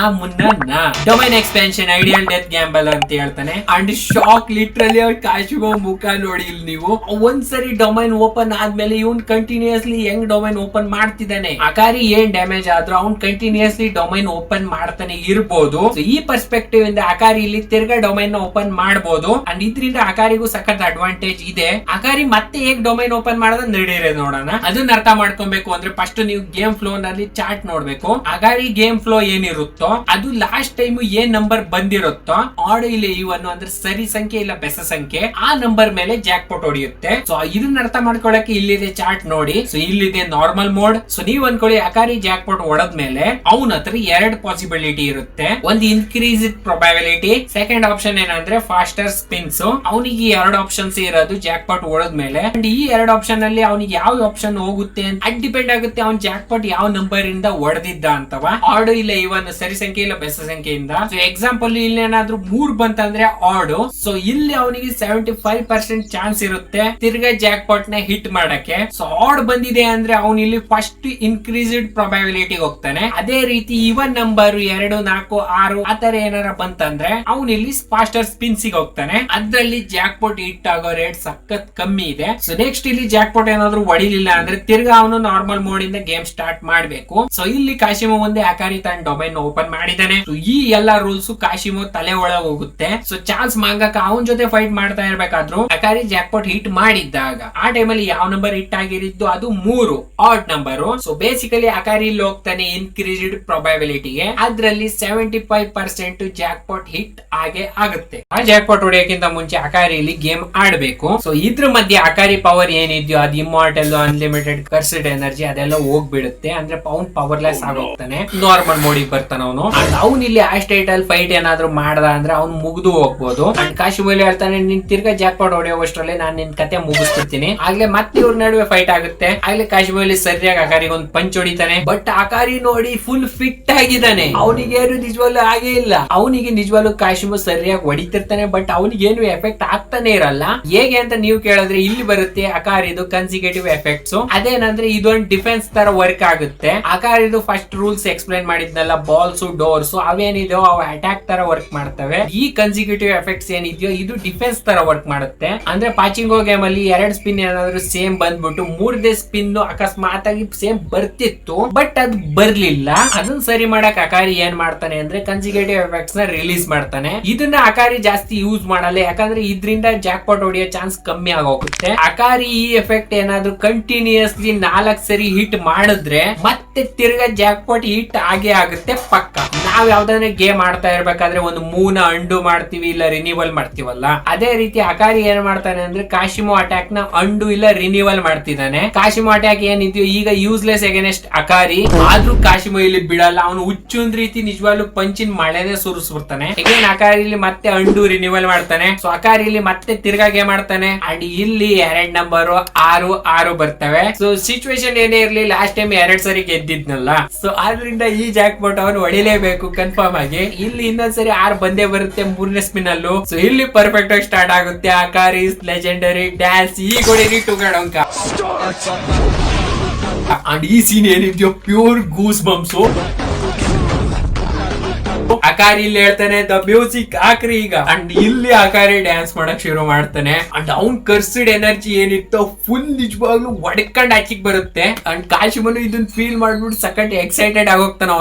domain expansion ideal death gamble ಅಂತ ಹೇಳ್ತಾನೆ. ಅಂಡ್ ಶಾಕ್ ಲಿಟ್ರಲಿ ಅವ್ರ ಕಾಶಿಮೋ ಮುಖ ನೋಡಿ ಇಲ್ಲಿ ನೀವು. ಒಂದ್ಸರಿ ಡೊಮೈನ್ ಓಪನ್ ಆದ್ಮೇಲೆ ಇವನ್ ಕಂಟಿನ್ಯೂಸ್ಲಿ ಹೆಂಗ್ ಡೊಮೈನ್ ಓಪನ್ ಮಾಡ್ತಿದ್ದಾನೆ. ಅಕಾರಿ ಏನ್ ಡ್ಯಾಮೇಜ್ ಆದ್ರೂ ಅವ್ನ್ ಕಂಟಿನ್ಯೂಸ್ಲಿ ಡೊಮೈನ್ ಓಪನ್ ಮಾಡ್ತಾನೆ ಇರ್ಬೋದು. ಈ ಪರ್ಸ್ಪೆಕ್ಟಿವ್ ಇಂದ ಅಕಾರಿ ಇಲ್ಲಿ ತಿರ್ಗಾ ಡೊಮೈನ್ ನ ಓಪನ್ ಮಾಡಬಹುದು. ಅಂಡ್ ಇದ್ರಿಂದ ಅಕಾರಿಗೂ ಸಖತ್ ಅಡ್ವಾಂಟೇಜ್ ಇದೆ. ಅಕಾರಿ ಮತ್ತೆ ಹೇಗ್ ಡೊಮೈನ್ ಓಪನ್ ಮಾಡೋದ್ ನಡೀರಿ ನೋಡೋಣ. ಅದನ್ನ ಅರ್ಥ ಮಾಡ್ಕೊಬೇಕು ಅಂದ್ರೆ ಫಸ್ಟ್ ನೀವು ಗೇಮ್ ಫ್ಲೋ ನಲ್ಲಿ ಚಾರ್ಟ್ ನೋಡ್ಬೇಕು. ಅಕಾರಿ ಗೇಮ್ ಫ್ಲೋ ಏನಿರುತ್ತೋ ಅದು ಲಾಸ್ಟ್ ಟೈಮ್ ಏನ್ ನಂಬರ್ ಬಂದಿರುತ್ತೋ ಆಡ್ ಇಲ್ಲ ಇವನ್ ಅಂದ್ರೆ ಸರಿ ಸಂಖ್ಯೆ ಇಲ್ಲ ಬೆಸ ಸಂಖ್ಯೆ, ಆ ನಂಬರ್ ಮೇಲೆ ಜಾಕ್ ಪಾಟ್ ಹೊಡೆಯುತ್ತೆ. ಸೊ ಇದನ್ನ ಅರ್ಥ ಮಾಡ್ಕೊಳಕ್ಕೆ ಇಲ್ಲಿದೆ ಚಾರ್ಟ್ ನೋಡಿ. ಸೊ ಇಲ್ಲಿದೆ ನಾರ್ಮಲ್ ಮೋಡ್. ಸೊ ನೀವ್ ಅನ್ಕೊಳ್ಳಿ ಅಕಾರಿ ಜಾಕ್ ಪಾಟ್ ಹೊಡೆದ್ಮೇಲೆ ಅವನ ಹತ್ರ 2 ಪಾಸಿಬಿಲಿಟಿ ಇರುತ್ತೆ. ಒಂದು ಇನ್ಕ್ರೀಸ್ ಪ್ರೊಬಬಿಲಿಟಿ, ಸೆಕೆಂಡ್ ಆಪ್ಷನ್ ಏನಂದ್ರೆ ಫಾಸ್ಟರ್ ಸ್ಪಿನ್ಸ್. ಅವನಿಗೆ 2 ಆಪ್ಷನ್ಸ್ ಇರೋದು ಜಾಕ್ ಪಾಟ್ ಹೊಡೆದ್ಮೇಲೆ. ಅಂಡ್ ಈ 2 ಆಪ್ಷನ್ ಅಲ್ಲಿ ಅವನಿಗೆ ಯಾವ ಆಪ್ಷನ್ ಹೋಗುತ್ತೆ ಅಂತ ಅದ್ ಡಿಪೆಂಡ್ ಆಗುತ್ತೆ ಅವ್ನ್ ಜಾಕ್ ಪಾಟ್ ಯಾವ ನಂಬರ್ ಇಂದ ಹೊಡೆದಿದ್ದ ಅಂತವ. ಆಡ್ ಇಲ್ಲ ಇವನ್ ಸರಿ ಸಂಖ್ಯೆ ಇಲ್ಲ ಬೆಸ ಸಂಖ್ಯೆಯಿಂದ. ಸೊ ಎಕ್ಸಾಂಪಲ್ ಇಲ್ಲಿ ಏನಾದ್ರು 3 ಬಂತಂದ್ರೆ ಆಡ್. ಸೊ ಇಲ್ಲಿ ಅವನಿಗೆ 75% ಚಾನ್ಸ್ ಇರುತ್ತೆ ತಿರ್ಗಾ ಜಾಕ್ ಪಾಟ್ ನ ಹಿಟ್ ಮಾಡಕ್ಕೆ. ಸೊ ಆಡ್ ಬಂದಿದೆ ಅಂದ್ರೆ ಅವನು ಇಲ್ಲಿ ಫಸ್ಟ್ ಇನ್ಕ್ರೀಸ್ಡ್ ಪ್ರೊಬಬಿಲಿಟಿ ಹೋಗ್ತಾನೆ. ಅದೇ ರೀತಿ ಇವನ್ ನಂಬರ್ 2, 4, 6 ಆತರ ಏನಾರ ಬಂತಂದ್ರೆ ಅವನು ಇಲ್ಲಿ ಫಾಸ್ಟರ್ ಸ್ಪಿನ್ಸ್ ಗೆ ಹೋಗ್ತಾನೆ. ಅದ್ರಲ್ಲಿ ಜಾಕ್ ಪಾಟ್ ಹಿಟ್ ಆಗೋ ರೇಟ್ ಸಖತ್ ಕಮ್ಮಿ ಇದೆ. ಸೊ ನೆಕ್ಸ್ಟ್ ಇಲ್ಲಿ ಜಾಕ್ ಪಾಟ್ ಏನಾದ್ರು ಹೊಡಿಲಿಲ್ಲ ಅಂದ್ರೆ ತಿರ್ಗಾ ಅವನು ನಾರ್ಮಲ್ ಮೋಡ್ ಇಂದ ಗೇಮ್ ಸ್ಟಾರ್ಟ್ ಮಾಡ್ಬೇಕು. ಸೊ ಇಲ್ಲಿ ಕಾಶಿಮೋ ಮುಂದೆ ಅಕಾರಿ ತನ್ನ ಡೊಮೈನ್ ಓಪನ್ ಮಾಡಿದಾನೆ. ಸೊ ಈ ಎಲ್ಲಾ ರೂಲ್ಸ್ ಕಾಶಿಮೋ ತಲೆ ಒಳಗೆ ಹೋಗುತ್ತೆ. ಸೊ ಚಾನ್ಸ್ ಮಾಂಗಕ ಅವನ್ ಜೊತೆ ಫೈಟ್ ಮಾಡ್ತಾ ಇರ್ಬೇಕಾದ್ರು ಅಕಾರಿ ಜಾಕ್ ಪಾಟ್ ಹಿಟ್ ಮಾಡಿದ್ದಾಗ ಆ ಟೈಮಲ್ಲಿ ಯಾವ ನಂಬರ್ ಹಿಟ್ ಆಗಿರಿದ್ದು ಅದು 3 ಆಡ್ ನಂಬರ್. ಸೊ ಬೇಸಿಕಲಿ ಅಕಾರಿ ಇಲ್ಲಿ ಹೋಗ್ತಾನೆ ಇನ್ಕ್ರೀಸ್ಡ್ ಪ್ರೊಬಬಿಲಿಟಿಗೆ. ಅದ್ರಲ್ಲಿ 75% ಜಾಕ್ ಪಾಟ್ ಹಿಟ್ ಆಗೇ ಆಗುತ್ತೆ. ಆ ಜಾಕ್ ಪಾಟ್ ಹೊಡೆಯಕ್ಕಿಂತ ಮುಂಚೆ ಅಕಾರಿ ಇಲ್ಲಿ ಗೇಮ್ ಆಡ್ಬೇಕು. ಸೊ ಇದ್ರ ಮಧ್ಯೆ ಅಕಾರಿ ಪವರ್ ಏನಿದ್ಯೋ ಅದು ಇಮ್ಮಾರ್ಟಲ್, ಅನ್ಲಿಮಿಟೆಡ್, ಕರ್ಸಿಡ್ ಎನರ್ಜಿ ಅದೆಲ್ಲ ಹೋಗ್ಬಿಡುತ್ತೆ. ಅಂದ್ರೆ ಅವ್ನ್ ಪವರ್ಲೆಸ್ ಆಗೋಗ್ತಾನೆ, ನಾರ್ಮಲ್ ಮೋಡಿಗೆ ಬರ್ತಾನೆ ಅವನು. ಅವ್ನ್ ಇಲ್ಲಿ ಆ ಸ್ಟೇಟ್ ಅಲ್ಲಿ ಫೈಟ್ ಏನಾದ್ರು ಮಾಡ್ದ ಅಂದ್ರೆ ಅವ್ನು ಮುಗ್ದು ಹೋಗ್ಬೋದು. ಅಂಡ್ ಕಾಶಿಮೋಲಿ ಹೇಳ್ತಾನೆ ನೀನ್ ತಿರ್ಗಾ ಜಾಕ್ ಪಾಟ್ ಹೊಡೆಯೋವಷ್ಟರಲ್ಲಿ ನಾನು ನಿನ್ ಕತೆ ಮುಗಿಸ್ತಿರ್ತೀನಿ. ಆಗ್ಲೇ ಮತ್ತೆ ಇವ್ರ ನಡುವೆ ಫೈಟ್ ಆಗುತ್ತೆ. ಆಗ್ಲೇ ಕಾಶಿಮೋಲಿ ಸರಿಯಾಗಿ ಅಕಾರಿಗೆ ಒಂದು ಪಂಚ್ ಹೊಡಿತಾನೆ. ಬಟ್ ಅಕಾರಿ ನೋಡಿ ಫುಲ್ ಫಿಟ್ ಆಗಿದ್ದಾನೆ. ಅವನಿಗೇನು ನಿಜವಾಗ್ಲೂ ಆಗೇ ಇಲ್ಲ. ಅವನಿಗೆ ನಿಜವಾಗ್ಲೂ ಕಾಶಿಮೋ ಸರಿಯಾಗಿ ಹೊಡಿತಿರ್ತಾನೆ, ಬಟ್ ಅವನಿಗೇನು ಎಫೆಕ್ಟ್ ಆಗ್ತಾನೆ ಇರಲ್ಲ. ಹೇಗೆ ಅಂತ ನೀವು ಕೇಳಿದ್ರೆ ಇಲ್ಲಿ ಬರುತ್ತೆ ಅಕಾರಿದು ಕನ್ಸಿಕ್ಯೂಟಿವ್ ಎಫೆಕ್ಟ್ಸ್. ಅದೇನಂದ್ರೆ ಇದೊಂದು ಡಿಫೆನ್ಸ್ ತರ ವರ್ಕ್ ಆಗುತ್ತೆ. ಅಕಾರಿದು ಫಸ್ಟ್ ರೂಲ್ಸ್ ಎಕ್ಸ್ಪ್ಲೈನ್ ಮಾಡಿದ್ನಲ್ಲ, ಬಾಲ್ಸ್ ಡೋರ್ಸ್ ಅವೇನಿದೆಯೋ ಅವು ಅಟ್ಯಾಕ್ ತರ ವರ್ಕ್ ಮಾಡ್ತವೆ. ಈ ಕನ್ಸಿಕ್ಯೂಟಿವ್ ಎಫೆಕ್ಟ್ಸ್ ಏನಿದೆಯೋ ಇದು ಡಿಫೆನ್ಸ್ ತರ ವರ್ಕ್ ಮಾಡುತ್ತೆ. ಅಂದ್ರೆ ಪಾಚಿಂಗೋ ಗೇಮ್ ಅಲ್ಲಿ 2 ಸ್ಪಿನ್ ಏನಾದ್ರು ಸೇಮ್ ಬಂದ್ಬಿಟ್ಟು 3ನೇ ಸ್ಪಿನ್ ಅಕಸ್ಮಾತ್ ಆಗಿ ಸೇಮ್ ಬರ್ತಿತ್ತು, ಬಟ್ ಅದು ಬರ್ಲಿಲ್ಲ. ಅದನ್ನ ಸರಿ ಮಾಡಕ್ ಅಕಾರಿ ಏನ್ ಮಾಡ್ತಾನೆ ಅಂದ್ರೆ ಕನ್ಸಿಕ್ಯೂಟಿವ್ ಎಫೆಕ್ಟ್ಸ್ ನ ರಿಲೀಸ್ ಮಾಡ್ತಾನೆ. ಇದನ್ನ ಅಕಾರಿ ಜಾಸ್ತಿ ಯೂಸ್ ಮಾಡಲ್ಲ, ಯಾಕಂದ್ರೆ ಇದರಿಂದ ಜಾಕ್ ಪಾಟ್ ಹೊಡೆಯೋ ಚಾನ್ಸ್ ಕಮ್ಮಿ ಆಗೋಗುತ್ತೆ. ಅಕಾರಿ ಈ ಎಫೆಕ್ಟ್ ಏನಾದ್ರು ಕಂಟಿನ್ಯೂಸ್ಲಿ 4 ಸರಿ ಹಿಟ್ ಮಾಡಿದ್ರೆ ಮತ್ತೆ ತಿರ್ಗಾ ಜಾಕ್ ಪಾಟ್ ಹಿಟ್ ಆಗೇ ಆಗುತ್ತೆ ಪಕ್ಕ. ನಾವ್ ಯಾವ್ದಾದ್ರೆ ಗೇಮ್ ಆಡ್ತಾ ಇರ್ಬೇಕಾದ್ರೆ ಒಂದು ಮೂವ್ನ ಅಂಡು ಮಾಡ್ತೀವಿ ಇಲ್ಲ ರಿನಿವಲ್ ಮಾಡ್ತೀವಲ್ಲ, ಅದೇ ರೀತಿ ಅಕಾರಿ ಏನ್ ಮಾಡ್ತಾನೆ ಅಂದ್ರೆ ಕಾಶಿಮೋ ಅಟ್ಯಾಕ್ ನ ಅಂಡು ಇಲ್ಲ ರಿನಿವಲ್ ಮಾಡ್ತಿದ್ದಾನೆ. ಕಾಶಿಮೋ ಅಟ್ಯಾಕ್ ಏನಿದ್ಯೋ ಈಗ ಯೂಸ್ಲೆಸ್ ಅಗೇನೆಸ್ಟ್ ಅಕಾರಿ, ಆದ್ರೂ ಕಾಶಿಮೋ ಇಲ್ಲಿ ಬಿಡಲ್ಲ. ಅವನು ಹುಚ್ಚೊಂದ್ ರೀತಿ ನಿಜವಾಗ್ಲೂ ಪಂಚಿನ ಮಳೆನೆ ಸುರಿಸ್ಬಿಡ್ತಾನೆ. ಅಗೇನ್ ಅಕಾರಿ ಇಲ್ಲಿ ಮತ್ತೆ ಅಂಡು ರಿನಿವಲ್ ಮಾಡ್ತಾನೆ. ಸೊ ಅಕಾರಿ ಇಲ್ಲಿ ಮತ್ತೆ ತಿರ್ಗಾ ಮಾಡ್ತಾನೆ. ಅಂಡ್ ಇಲ್ಲಿ 2 ನಂಬರ್ 6 ಬರ್ತವೆ. ಸೊ ಸಿಚುವೇಶನ್ ಏನೇ ಇರ್ಲಿ ಲಾಸ್ಟ್ ಲಾಸ್ಟ್ ಟೈಮ್ 2 ಸರಿ ಗೆದ್ದಿದ್ನಲ್ಲ. ಸೊ ಆದ್ರಿಂದ ಈ ಜಾಕ್ ಪಾಟ್ ಅವನು ಹೊಡಿಲೇಬೇಕು ಕನ್ಫರ್ಮ್ ಆಗಿ. ಇಲ್ಲಿ ಇನ್ನೊಂದ್ಸರಿ 6 ಬಂದೇ ಬರುತ್ತೆ 3ನೇ ಸ್ಪಿನ್ ಅಲ್ಲೂ. ಸೊ ಇಲ್ಲಿ ಪರ್ಫೆಕ್ಟ್ ಆಗಿ ಸ್ಟಾರ್ಟ್ ಆಗುತ್ತೆ. ಅಕಾರಿಸ್ ಲೆಜೆಂಡರಿ ಡ್ಯಾನ್ಸ್ ಈಗ ಹೊಡಿರಿ ಟುಗಡ್ ಅಂಕ. ಅಂಡ್ ಈ ಸೀನ್ ಏನಿದೆಯೋ ಪ್ಯೂರ್ ಗೂಸ್ ಬಂಪ್ಸು. ಅಕಾರಿ ಇಲ್ಲಿ ಹೇಳ್ತಾನೆ ದ ಮ್ಯೂಸಿಕ್ ಹಾಕ್ರಿ ಈಗ. ಅಂಡ್ ಇಲ್ಲಿ ಅಕಾರಿ ಡ್ಯಾನ್ಸ್ ಮಾಡಕ್ ಶುರು ಮಾಡ್ತಾನೆ. ಅಂಡ್ ಅವ್ನ್ ಕರ್ಸಿಡ್ ಎನರ್ಜಿ ಏನಿತ್ತು ಫುಲ್ ನಿಜವಾಗ್ಲೂ ಒಡ್ಕೊಂಡ್ ಆಚಿಕ್ ಬರುತ್ತೆ. ಅಂಡ್ ಕಾಶಿಮನು ಇದನ್ನ ಫೀಲ್ ಮಾಡ್ಬಿಟ್ಟು ಸಖತ್ ಎಕ್ಸೈಟೆಡ್ ಆಗೋಗ್ತಾನ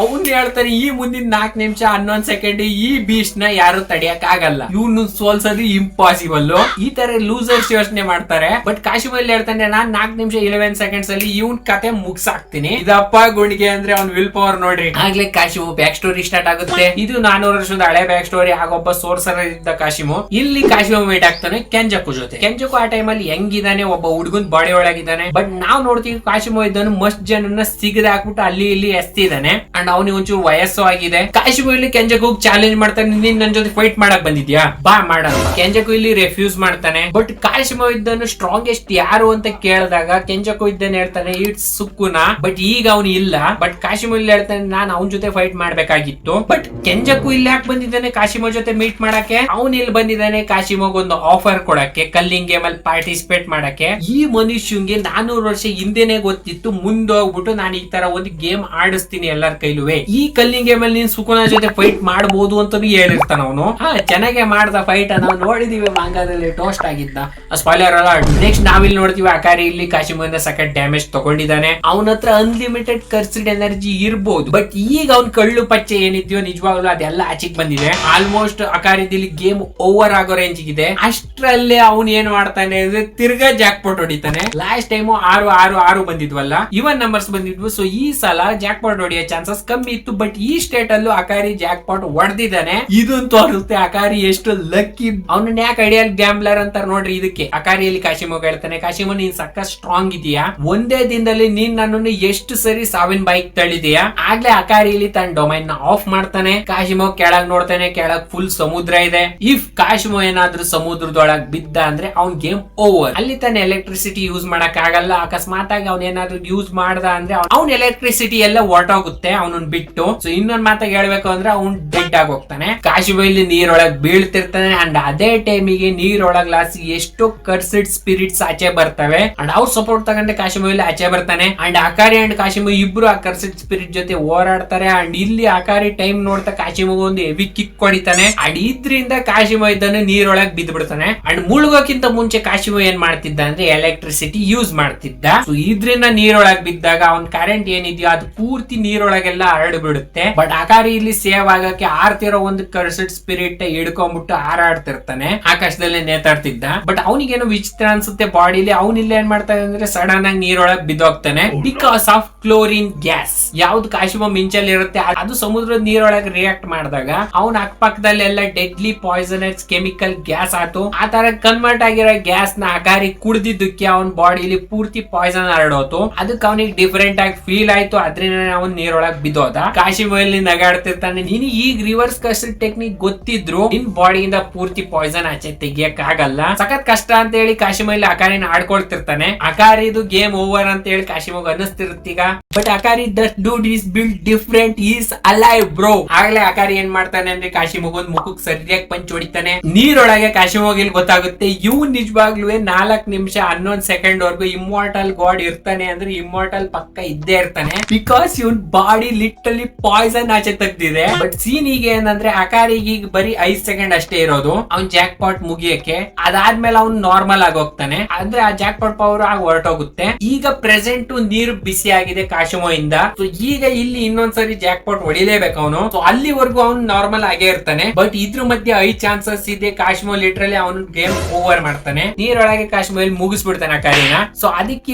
ಅವ್ನು ಹೇಳ್ತಾನೆ ಈ ಮುಂದಿನ 4 ನಿಮಿಷ 11 ಸೆಕೆಂಡ್ ಈ ಬೀಸ್ಟ್ ನ ಯಾರು ತಡಿಯಕ್ ಆಗಲ್ಲ, ಇವ್ನು ಸೋಲ್ಸೋದು ಇಂಪಾಸಿಬಲ್. ಈ ತರ ಲೂಸರ್ಸ್ ಯೋಚನೆ ಮಾಡ್ತಾರೆ. ಬಟ್ ಕಾಶಿಮಲ್ಲಿ ಹೇಳ್ತಾನೆ ನಾನ್ 4 ನಿಮಿಷ 11 ಸೆಕೆಂಡ್ಸ್ ಅಲ್ಲಿ ಇವ್ನ್ ಕತೆ ಮುಗ್ಸಾಕ್ತೀನಿ. ಇದಪ್ಪ ಗುಣಿಗೆ ಅಂದ್ರೆ ಅವ್ನ್ ವಿಲ್ ಪವರ್ ನೋಡ್ರಿ. ಆಗ್ಲೇ ಕಾಶಿಮು ಬ್ಯಾಕ್ ಸ್ಟೋರಿ ಸ್ಟಾರ್ಟ್ ಆಗುತ್ತೆ. ಇದು 400 ವರ್ಷದ ಹಳೆ ಬ್ಯಾಕ್ ಸ್ಟೋರಿ. ಆಗೊಬ್ಬ ಸೋರ್ಸರ್ ಇದ್ದ ಕಾಶಿಮು. ಇಲ್ಲಿ ಕಾಶಿಮು ಮೀಟ್ ಆಗ್ತಾನೆ ಕೆಂಜಕು ಜೊತೆ. ಕೆಂಜಕು ಆ ಟೈಮ್ ಅಲ್ಲಿ ಹೆಂಗಿದಾನೆ, ಒಬ್ಬ ಹುಡುಗನ್ ಬಾಡಿ ಒಳಗಿದ್ದಾನೆ. ಬಟ್ ನಾವ್ ನೋಡ್ತೀವಿ ಕಾಶಿಮು ಇದ್ದನು ಮಸ್ಟ್ ಜನನ್ನ ಸಿಗದ ಹಾಕ್ಬಿಟ್ಟು ಅಲ್ಲಿ ಇಲ್ಲಿ ಎಸ್ತಿದ್ದಾನೆ. ಅಂಡ್ ಅವನಿಗೆ ಒಂಚೂರು ವಯಸ್ಸು ಆಗಿದೆ. ಕಾಶಿಮು ಇಲ್ಲಿ ಕೆಂಜಕು ಚಾಲೆಂಜ್ ಮಾಡ್ತಾನೆ, ನೀನ್ ನನ್ ಜೊತೆ ಫೈಟ್ ಮಾಡಕ್ ಬಂದಿದ್ಯಾ, ಬಾ ಮಾಡೋಣ. ಕೆಂಜಕು ಇಲ್ಲಿ ರೆಫ್ಯೂಸ್ ಮಾಡ್ತಾನೆ. ಬಟ್ ಕಾಶಿಮು ಇದ್ದನು ಸ್ಟ್ರಾಂಗೆಸ್ಟ್ ಯಾರು ಅಂತ ಕೇಳಿದಾಗ ಕೆಂಜಕು ಇದ್ದಾನೆ ಹೇಳ್ತಾನೆ ಇಟ್ಸ್ ಸುಕ್ಕುನಾ. ಬಟ್ ಈಗ ಅವನು ಇಲ್ಲ. ಬಟ್ ಕಾಶಿಮು ಇಲ್ಲಿ ಹೇಳ್ತಾನೆ ನಾನ್ ಅವನ ಜೊತೆ ಫೈಟ್ ಮಾಡ್ಬೇಕಾಗಿತ್ತು. ಬಟ್ ಕೆಂಜಕು ಇಲ್ಲಿ ಯಾಕೆ ಬಂದಿದ್ದಾನೆ ಕಾಶಿಮೋ ಜೊತೆ ಮೀಟ್ ಮಾಡಕ್ಕೆ? ಅವನ್ ಇಲ್ಲಿ ಬಂದಿದ್ದಾನೆ ಕಾಶಿಮೋಗ್ ಒಂದು ಆಫರ್ ಕೊಡಕ್ಕೆ, ಕಲ್ಲಿಂಗ್ ಗೇಮ್ ಅಲ್ಲಿ ಪಾರ್ಟಿಸಿಪೇಟ್ ಮಾಡಕ್ಕೆ. ಈ ಮನುಷ್ಯಂಗೆ 400 ವರ್ಷ ಹಿಂದೆನೆ ಗೊತ್ತಿತ್ತು ಮುಂದೋಗ್ಬಿಟ್ಟು ನಾನು ಈ ತರ ಒಂದು ಗೇಮ್ ಆಡಿಸ್ತೀನಿ ಎಲ್ಲರ ಕೈಲುವೆ. ಈ ಕಲ್ಲಿಂಗ್ ಗೇಮ್ ಅಲ್ಲಿ ನೀನ್ ಸುಕುನ ಜೊತೆ ಫೈಟ್ ಮಾಡಬಹುದು ಅಂತಾನು ಹೇಳಿರ್ತಾನ ಅವನು. ಚೆನ್ನಾಗೆ ಮಾಡ್ದ ಫೈಟ್ ನಾವು ನೋಡಿದೀವಿ ಮಾಂಗಾದಲ್ಲಿ ಟೋಸ್ಟ್ ಆಗಿದ್ದ. ಸ್ಪಾಯ್ಲರ್ ಅಲ್ಲ. ನೆಕ್ಸ್ಟ್ ನಾವಿಲ್ಲಿ ನೋಡ್ತೀವಿ ಅಕಾರಿ ಇಲ್ಲಿ ಕಾಶಿಮೋಯಿಂದ ಸಖತ್ ಡ್ಯಾಮೇಜ್ ತಗೊಂಡಿದ್ದಾನೆ. ಅವನ ಹತ್ರ ಅನ್ಲಿಮಿಟೆಡ್ ಕರ್ಸಿಡ್ ಎನರ್ಜಿ ಇರ್ಬೋದು. ಬಟ್ ಈಗ ಅವ್ನ್ ಕಳ್ಳು ಪಚ್ಚೆ ಏನಿದ್ಯೋ ನಿಜವಾಗ್ಲೂ ಅದೆಲ್ಲ ಆಚಿಕ್ ಬಂದಿದೆ. ಆಲ್ಮೋಸ್ಟ್ ಅಕಾರಿದಲ್ಲಿ ಗೇಮ್ ಓವರ್ ಆಗೋ ರೇಂಜ್ ಇದೆ. ಅಷ್ಟ್ರಲ್ಲೇ ಅವ್ನು ಏನ್ ಮಾಡ್ತಾನೆ ಅಂದ್ರೆ ತಿರ್ಗಾ ಜಾಕ್ ಪಾಟ್ ಹೊಡಿತಾನೆ. ಲಾಸ್ಟ್ ಟೈಮ್ 6 ಬಂದಿದ್ವಲ್ಲ, ಇವನ್ ನಂಬರ್ಸ್ ಬಂದಿದ್ವು. ಸೊ ಈ ಸಲ ಜಾಕ್ ಪಾಟ್ ಹೊಡಿಯೋ ಚಾನ್ಸಸ್ ಕಮ್ಮಿ ಇತ್ತು. ಬಟ್ ಈ ಸ್ಟೇಟ್ ಅಲ್ಲೂ ಅಕಾರಿ ಜಾಕ್ ಪಾಟ್ ಹೊಡೆದಿದ್ದಾನೆ. ಇದನ್ ತೋರಿಸುತ್ತೆ ಅಕಾರಿ ಎಷ್ಟು ಲಕ್ಕಿ. ಅವನನ್ನ ಯಾಕೆ ಐಡಿಯಲ್ ಗ್ಯಾಂಬ್ಲರ್ ಅಂತಾರೆ ನೋಡ್ರಿ ಇದಕ್ಕೆ. ಅಕಾರಿಯಲ್ಲಿ ಕಾಶಿಮೋ ಹೇಳ್ತಾನೆ ಕಾಶಿಮೋ ನೀನ್ ಸಕ್ಕ ಸ್ಟ್ರಾಂಗ್ ಇದೀಯಾ, ಒಂದೇ ದಿನದಲ್ಲಿ ನೀನ್ ನನ್ನನ್ನು ಎಷ್ಟು ಸರಿ ಸಾವಿನ ಬೈಕ್ ತಳ್ಳಿದೀಯಾ. ಆಗ್ಲೇ ಅಕಾರಿಯಲ್ಲಿ ತನ್ನ ಡೊಮೈನ್ ನ ಆಫ್ ಮಾಡ್ತಾನೆ. ಕಾಶಿಮೋ ಕೆಳಗ್ ನೋಡ್ತಾನೆ, ಕೆಳಗ್ ಫುಲ್ ಸಮುದ್ರ ಇದೆ. ಇಫ್ ಕಾಶಿಮೋ ಏನಾದ್ರೂ ಸಮುದ್ರದೊಳಗ್ ಬಿದ್ದ ಅಂದ್ರೆ ಅವ್ನ್ ಗೇಮ್ ಓವರ್. ಅಲ್ಲಿ ತಾನೆ ಎಲೆಕ್ಟ್ರಿಸಿಟಿ ಯೂಸ್ ಮಾಡಕ್ ಆಗಲ್ಲ. ಅಕಸ್ಮಾತ್ ಆಗಿ ಅವ್ನ ಏನಾದ್ರೂ ಯೂಸ್ ಮಾಡ್ದ ಅಂದ್ರೆ ಅವ್ನ್ ಎಲೆಕ್ಟ್ರಿಸಿಟಿ ಎಲ್ಲ ಹೊರಟೋಗುತ್ತೆ ಅವನನ್ನ ಬಿಟ್ಟು. ಸೊ ಇನ್ನೊಂದ್ ಮಾತಾಗ ಹೇಳ್ಬೇಕು ಅಂದ್ರೆ ಅವ್ನ್ ಡೆಡ್ ಆಗಿ ಹೋಗ್ತಾನೆ. ಕಾಶಿಮೋ ಇಲ್ಲಿ ನೀರೊಳಗ್ ಬೀಳ್ತಿರ್ತಾನೆ. ಅಂಡ್ ಅದೇ ಟೈಮಿಗೆ ನೀರೊಳಗ್ ಲಾಸಿ ಎಷ್ಟೋ ಕರ್ಸಿಡ್ ಸ್ಪಿರಿಟ್ಸ್ ಆಚೆ ಬರ್ತವೆ. ಅಂಡ್ ಅವ್ರ ಸಪೋರ್ಟ್ ತಗೊಂಡೆ ಕಾಶಿಮೋ ಇಲ್ಲಿ ಆಚೆ ಬರ್ತಾನೆ. ಅಂಡ್ ಅಕಾರಿ ಅಂಡ್ ಕಾಶಿಮೋ ಇಬ್ರು ಆ ಕರ್ಸಿಡ್ ಸ್ಪಿರಿಟ್ ಜೊತೆ ಹೋರಾಡ್ತಾರೆ. ಅಂಡ್ ಇಲ್ಲಿ ಅಕಾರಿ ಟೈಮ್ ನೋಡ್ತಾ ಕಾಶಿಮೋ ಒಂದು ಹೆವಿ ಕಿಕ್ ಹೊಡಿತಾನೆ. ಅಂಡ್ ಇದ್ರಿಂದ ಕಾಶಿಮೋ ಇದ್ದಾನೆ ನೀರೊಳಗೆ ಬಿದ್ದು ಬಿಡ್ತಾನೆ. ಅಂಡ್ ಮುಳುಗೋಕ್ಕಿಂತ ಮುಂಚೆ ಕಾಶಿಮೋ ಏನ್ ಮಾಡ್ತಿದ್ದ ಅಂದ್ರೆ ಎಲೆಕ್ಟ್ರಿಸಿಟಿ ಯೂಸ್ ಮಾಡ್ತಿದ್ದ. ಸೊ ಇದ್ರಿಂದ ನೀರೊಳಗೆ ಬಿದ್ದಾಗ ಅವ್ನ್ ಕರೆಂಟ್ ಏನಿದೆಯೋ ಅದು ಪೂರ್ತಿ ನೀರೊಳಗೆಲ್ಲ ಹರಡು ಬಿಡುತ್ತೆ. ಬಟ್ ಅಕಾರಿ ಇಲ್ಲಿ ಸೇವ್ ಆಗಕ್ಕೆ ಆರ್ತಿರೋ ಒಂದು ಕರ್ಸಿಡ್ ಸ್ಪಿರಿಟ್ ಹಿಡ್ಕೊಂಡ್ಬಿಟ್ಟು ಹಾರಾಡ್ತಿರ್ತಾನೆ. ಆಕಾಶದಲ್ಲಿ ನೇತಾಡ್ತಿದ್ದ. ಬಟ್ ಅವನಿಗೇನೋ ವಿಚಿತ್ರ ಅನ್ಸುತ್ತೆ ಬಾಡಿಲಿ. ಅವ್ನಿಲ್ಲ ಏನ್ ಮಾಡ್ತಾನೆ ಅಂದ್ರೆ ಸಡನ್ ಆಗಿ ನೀರೊಳಗೆ ಬಿದ್ದೋಗ್ತಾನೆ ಬಿಕಾಸ್ ಆಫ್ ಕ್ಲೋರಿನ್ ಗ್ಯಾಸ್. ಯಾವ್ದು ಕಾಶಿಮೋ ಮಿಂಚಲ್ಲಿ ಇರುತ್ತೆ ಅದು ಸಮುದ್ರದ ನೀರೊಳಗೆ ರಿಯಾಕ್ಟ್ ಮಾಡಿದಾಗ ಅವನ ಅಕ್ಕಪಕ್ಕದಲ್ಲೆಲ್ಲ ಡೆಡ್ಲಿ ಪಾಯ್ಸನಸ್ ಕೆಮಿಕಲ್ ಗ್ಯಾಸ್ ಆಯ್ತು. ಆ ತರ ಕನ್ವರ್ಟ್ ಆಗಿರೋ ಗ್ಯಾಸ್ ನ ಅಕಾರಿ ಕುಡ್ದಿದ್ದಕ್ಕೆ ಅವನ ಬಾಡಿಲಿ ಪೂರ್ತಿ ಪಾಯ್ಸನ್ ಹರಡೋತು. ಅದಕ್ಕೆ ಅವನಿಗೆ ಡಿಫರೆಂಟ್ ಆಗಿ ಫೀಲ್ ಆಯ್ತು. ಅದ್ರಿಂದ ಅವನ್ ನೀರೊಳಗೆ ಬಿದ್ದೋದ. ಕಾಶಿಮೋ ಇಲ್ಲಿ ನಗಾಡ್ತಿರ್ತಾನೆ. ನೀನು ಈಗ ರಿವರ್ಸ್ ಕರ್ಸಿಡ್ ಟೆಕ್ನಿಕ್ ಗೊತ್ತಿದ್ರು ನಿನ್ ಬಾಡಿಯಿಂದ ಪೂರ್ತಿ ಪಾಯ್ಸನ್ ಆಚೆ ತೆಗಿಯಕ್ ಆಗಲ್ಲ, ಸಖತ್ ಕಷ್ಟ ಅಂತ ಹೇಳಿ ಕಾಶಿಮೋ ಇಲ್ಲಿ ಅಕಾರಿನ ಆಡ್ಕೊಳ್ತಿರ್ತಾನೆ. ಅಕಾರಿದು ಗೇಮ್ ಓವರ್ ಅಂತ ಹೇಳಿ ಕಾಶಿಮೋಗ್ ಅನ್ನಿಸ್ತಿರ್ತೀಗ. But Hakari that dude is built different, is alive bro. ಆಗ್ಲೇ ಅಕಾರಿ ಏನ್ ಮಾಡ್ತಾನೆ ಅಂದ್ರೆ ಕಾಶಿಮೋಗ್ ಒಂದ್ ಮುಖಕ್ಕೆ ಸರಿಯಾಗಿ ಪಂಚ್ ಹೊಡಿತಾನೆ. ನೀರೊಳಗೆ ಕಾಶಿಮೋಗ್ ಇಲ್ಲಿ ಗೊತ್ತಾಗುತ್ತೆ ಇವ್ನು ನಿಜವಾಗ್ಲೂ 4 ನಿಮಿಷ 11 ಸೆಕೆಂಡ್ ವರ್ಗು ಇಮ್ಮಾರ್ಟಲ್ ಗಾಡ್ ಇರ್ತಾನೆ ಅಂದ್ರೆ ಇಮ್ಮಾರ್ಟಲ್ ಪಕ್ಕ ಇದ್ದೇ ಇರ್ತಾನೆ. Because even body literally poison ಆಚೆ ತೆಗ್ದಿದೆ. ಬಟ್ ಸೀನ್ ಈಗ ಏನಂದ್ರೆ ಅಕಾರಿಗೆ ಈಗ ಬರೀ 5 ಸೆಕೆಂಡ್ ಅಷ್ಟೇ ಇರೋದು ಅವ್ನ್ ಜಾಕ್ ಪಾಟ್ ಮುಗಿಯಕ್ಕೆ. ಅದಾದ್ಮೇಲೆ ಅವ್ನು ನಾರ್ಮಲ್ ಆಗಿ ಹೋಗ್ತಾನೆ. ಅಂದ್ರೆ ಆ ಜಾಕ್ ಪಾಟ್ ಪವರ್ ಆಗಿ ಹೊರಟೋಗುತ್ತೆ. ಈಗ ಪ್ರೆಸೆಂಟ್ ನೀರು ಬಿಸಿ ಆಗಿದೆ ಕಾಶಿಮೋ ಇಂದ. ಸೊ ಈಗ ಇಲ್ಲಿ ಇನ್ನೊಂದ್ಸರಿ ಜಾಕ್ ಪಾಟ್ ಹೊಡಿಲೇಬೇಕು ಅವನು. ಸೊ ಅಲ್ಲಿವರೆಗೂ ಅವ್ನು ನಾರ್ಮಲ್ ಆಗೇ ಇರ್ತಾನೆ. ಬಟ್ ಇದ್ರ ಮಧ್ಯೆ 5 ಚಾನ್ಸಸ್ ಇದೆ ಕಾಶಿಮೋ ಲಿಟ್ರಲಿ ಅವನು ಗೇಮ್ ಓವರ್ ಮಾಡ್ತಾನೆ. ನೀರೊಳಗೆ ಕಾಶಿಮೋ ಇಲ್ಲಿ ಮುಗಿಸ್ಬಿಡ್ತಾನೆ ಅಕಾರಿನ. ಸೊ ಅದಕ್ಕೆ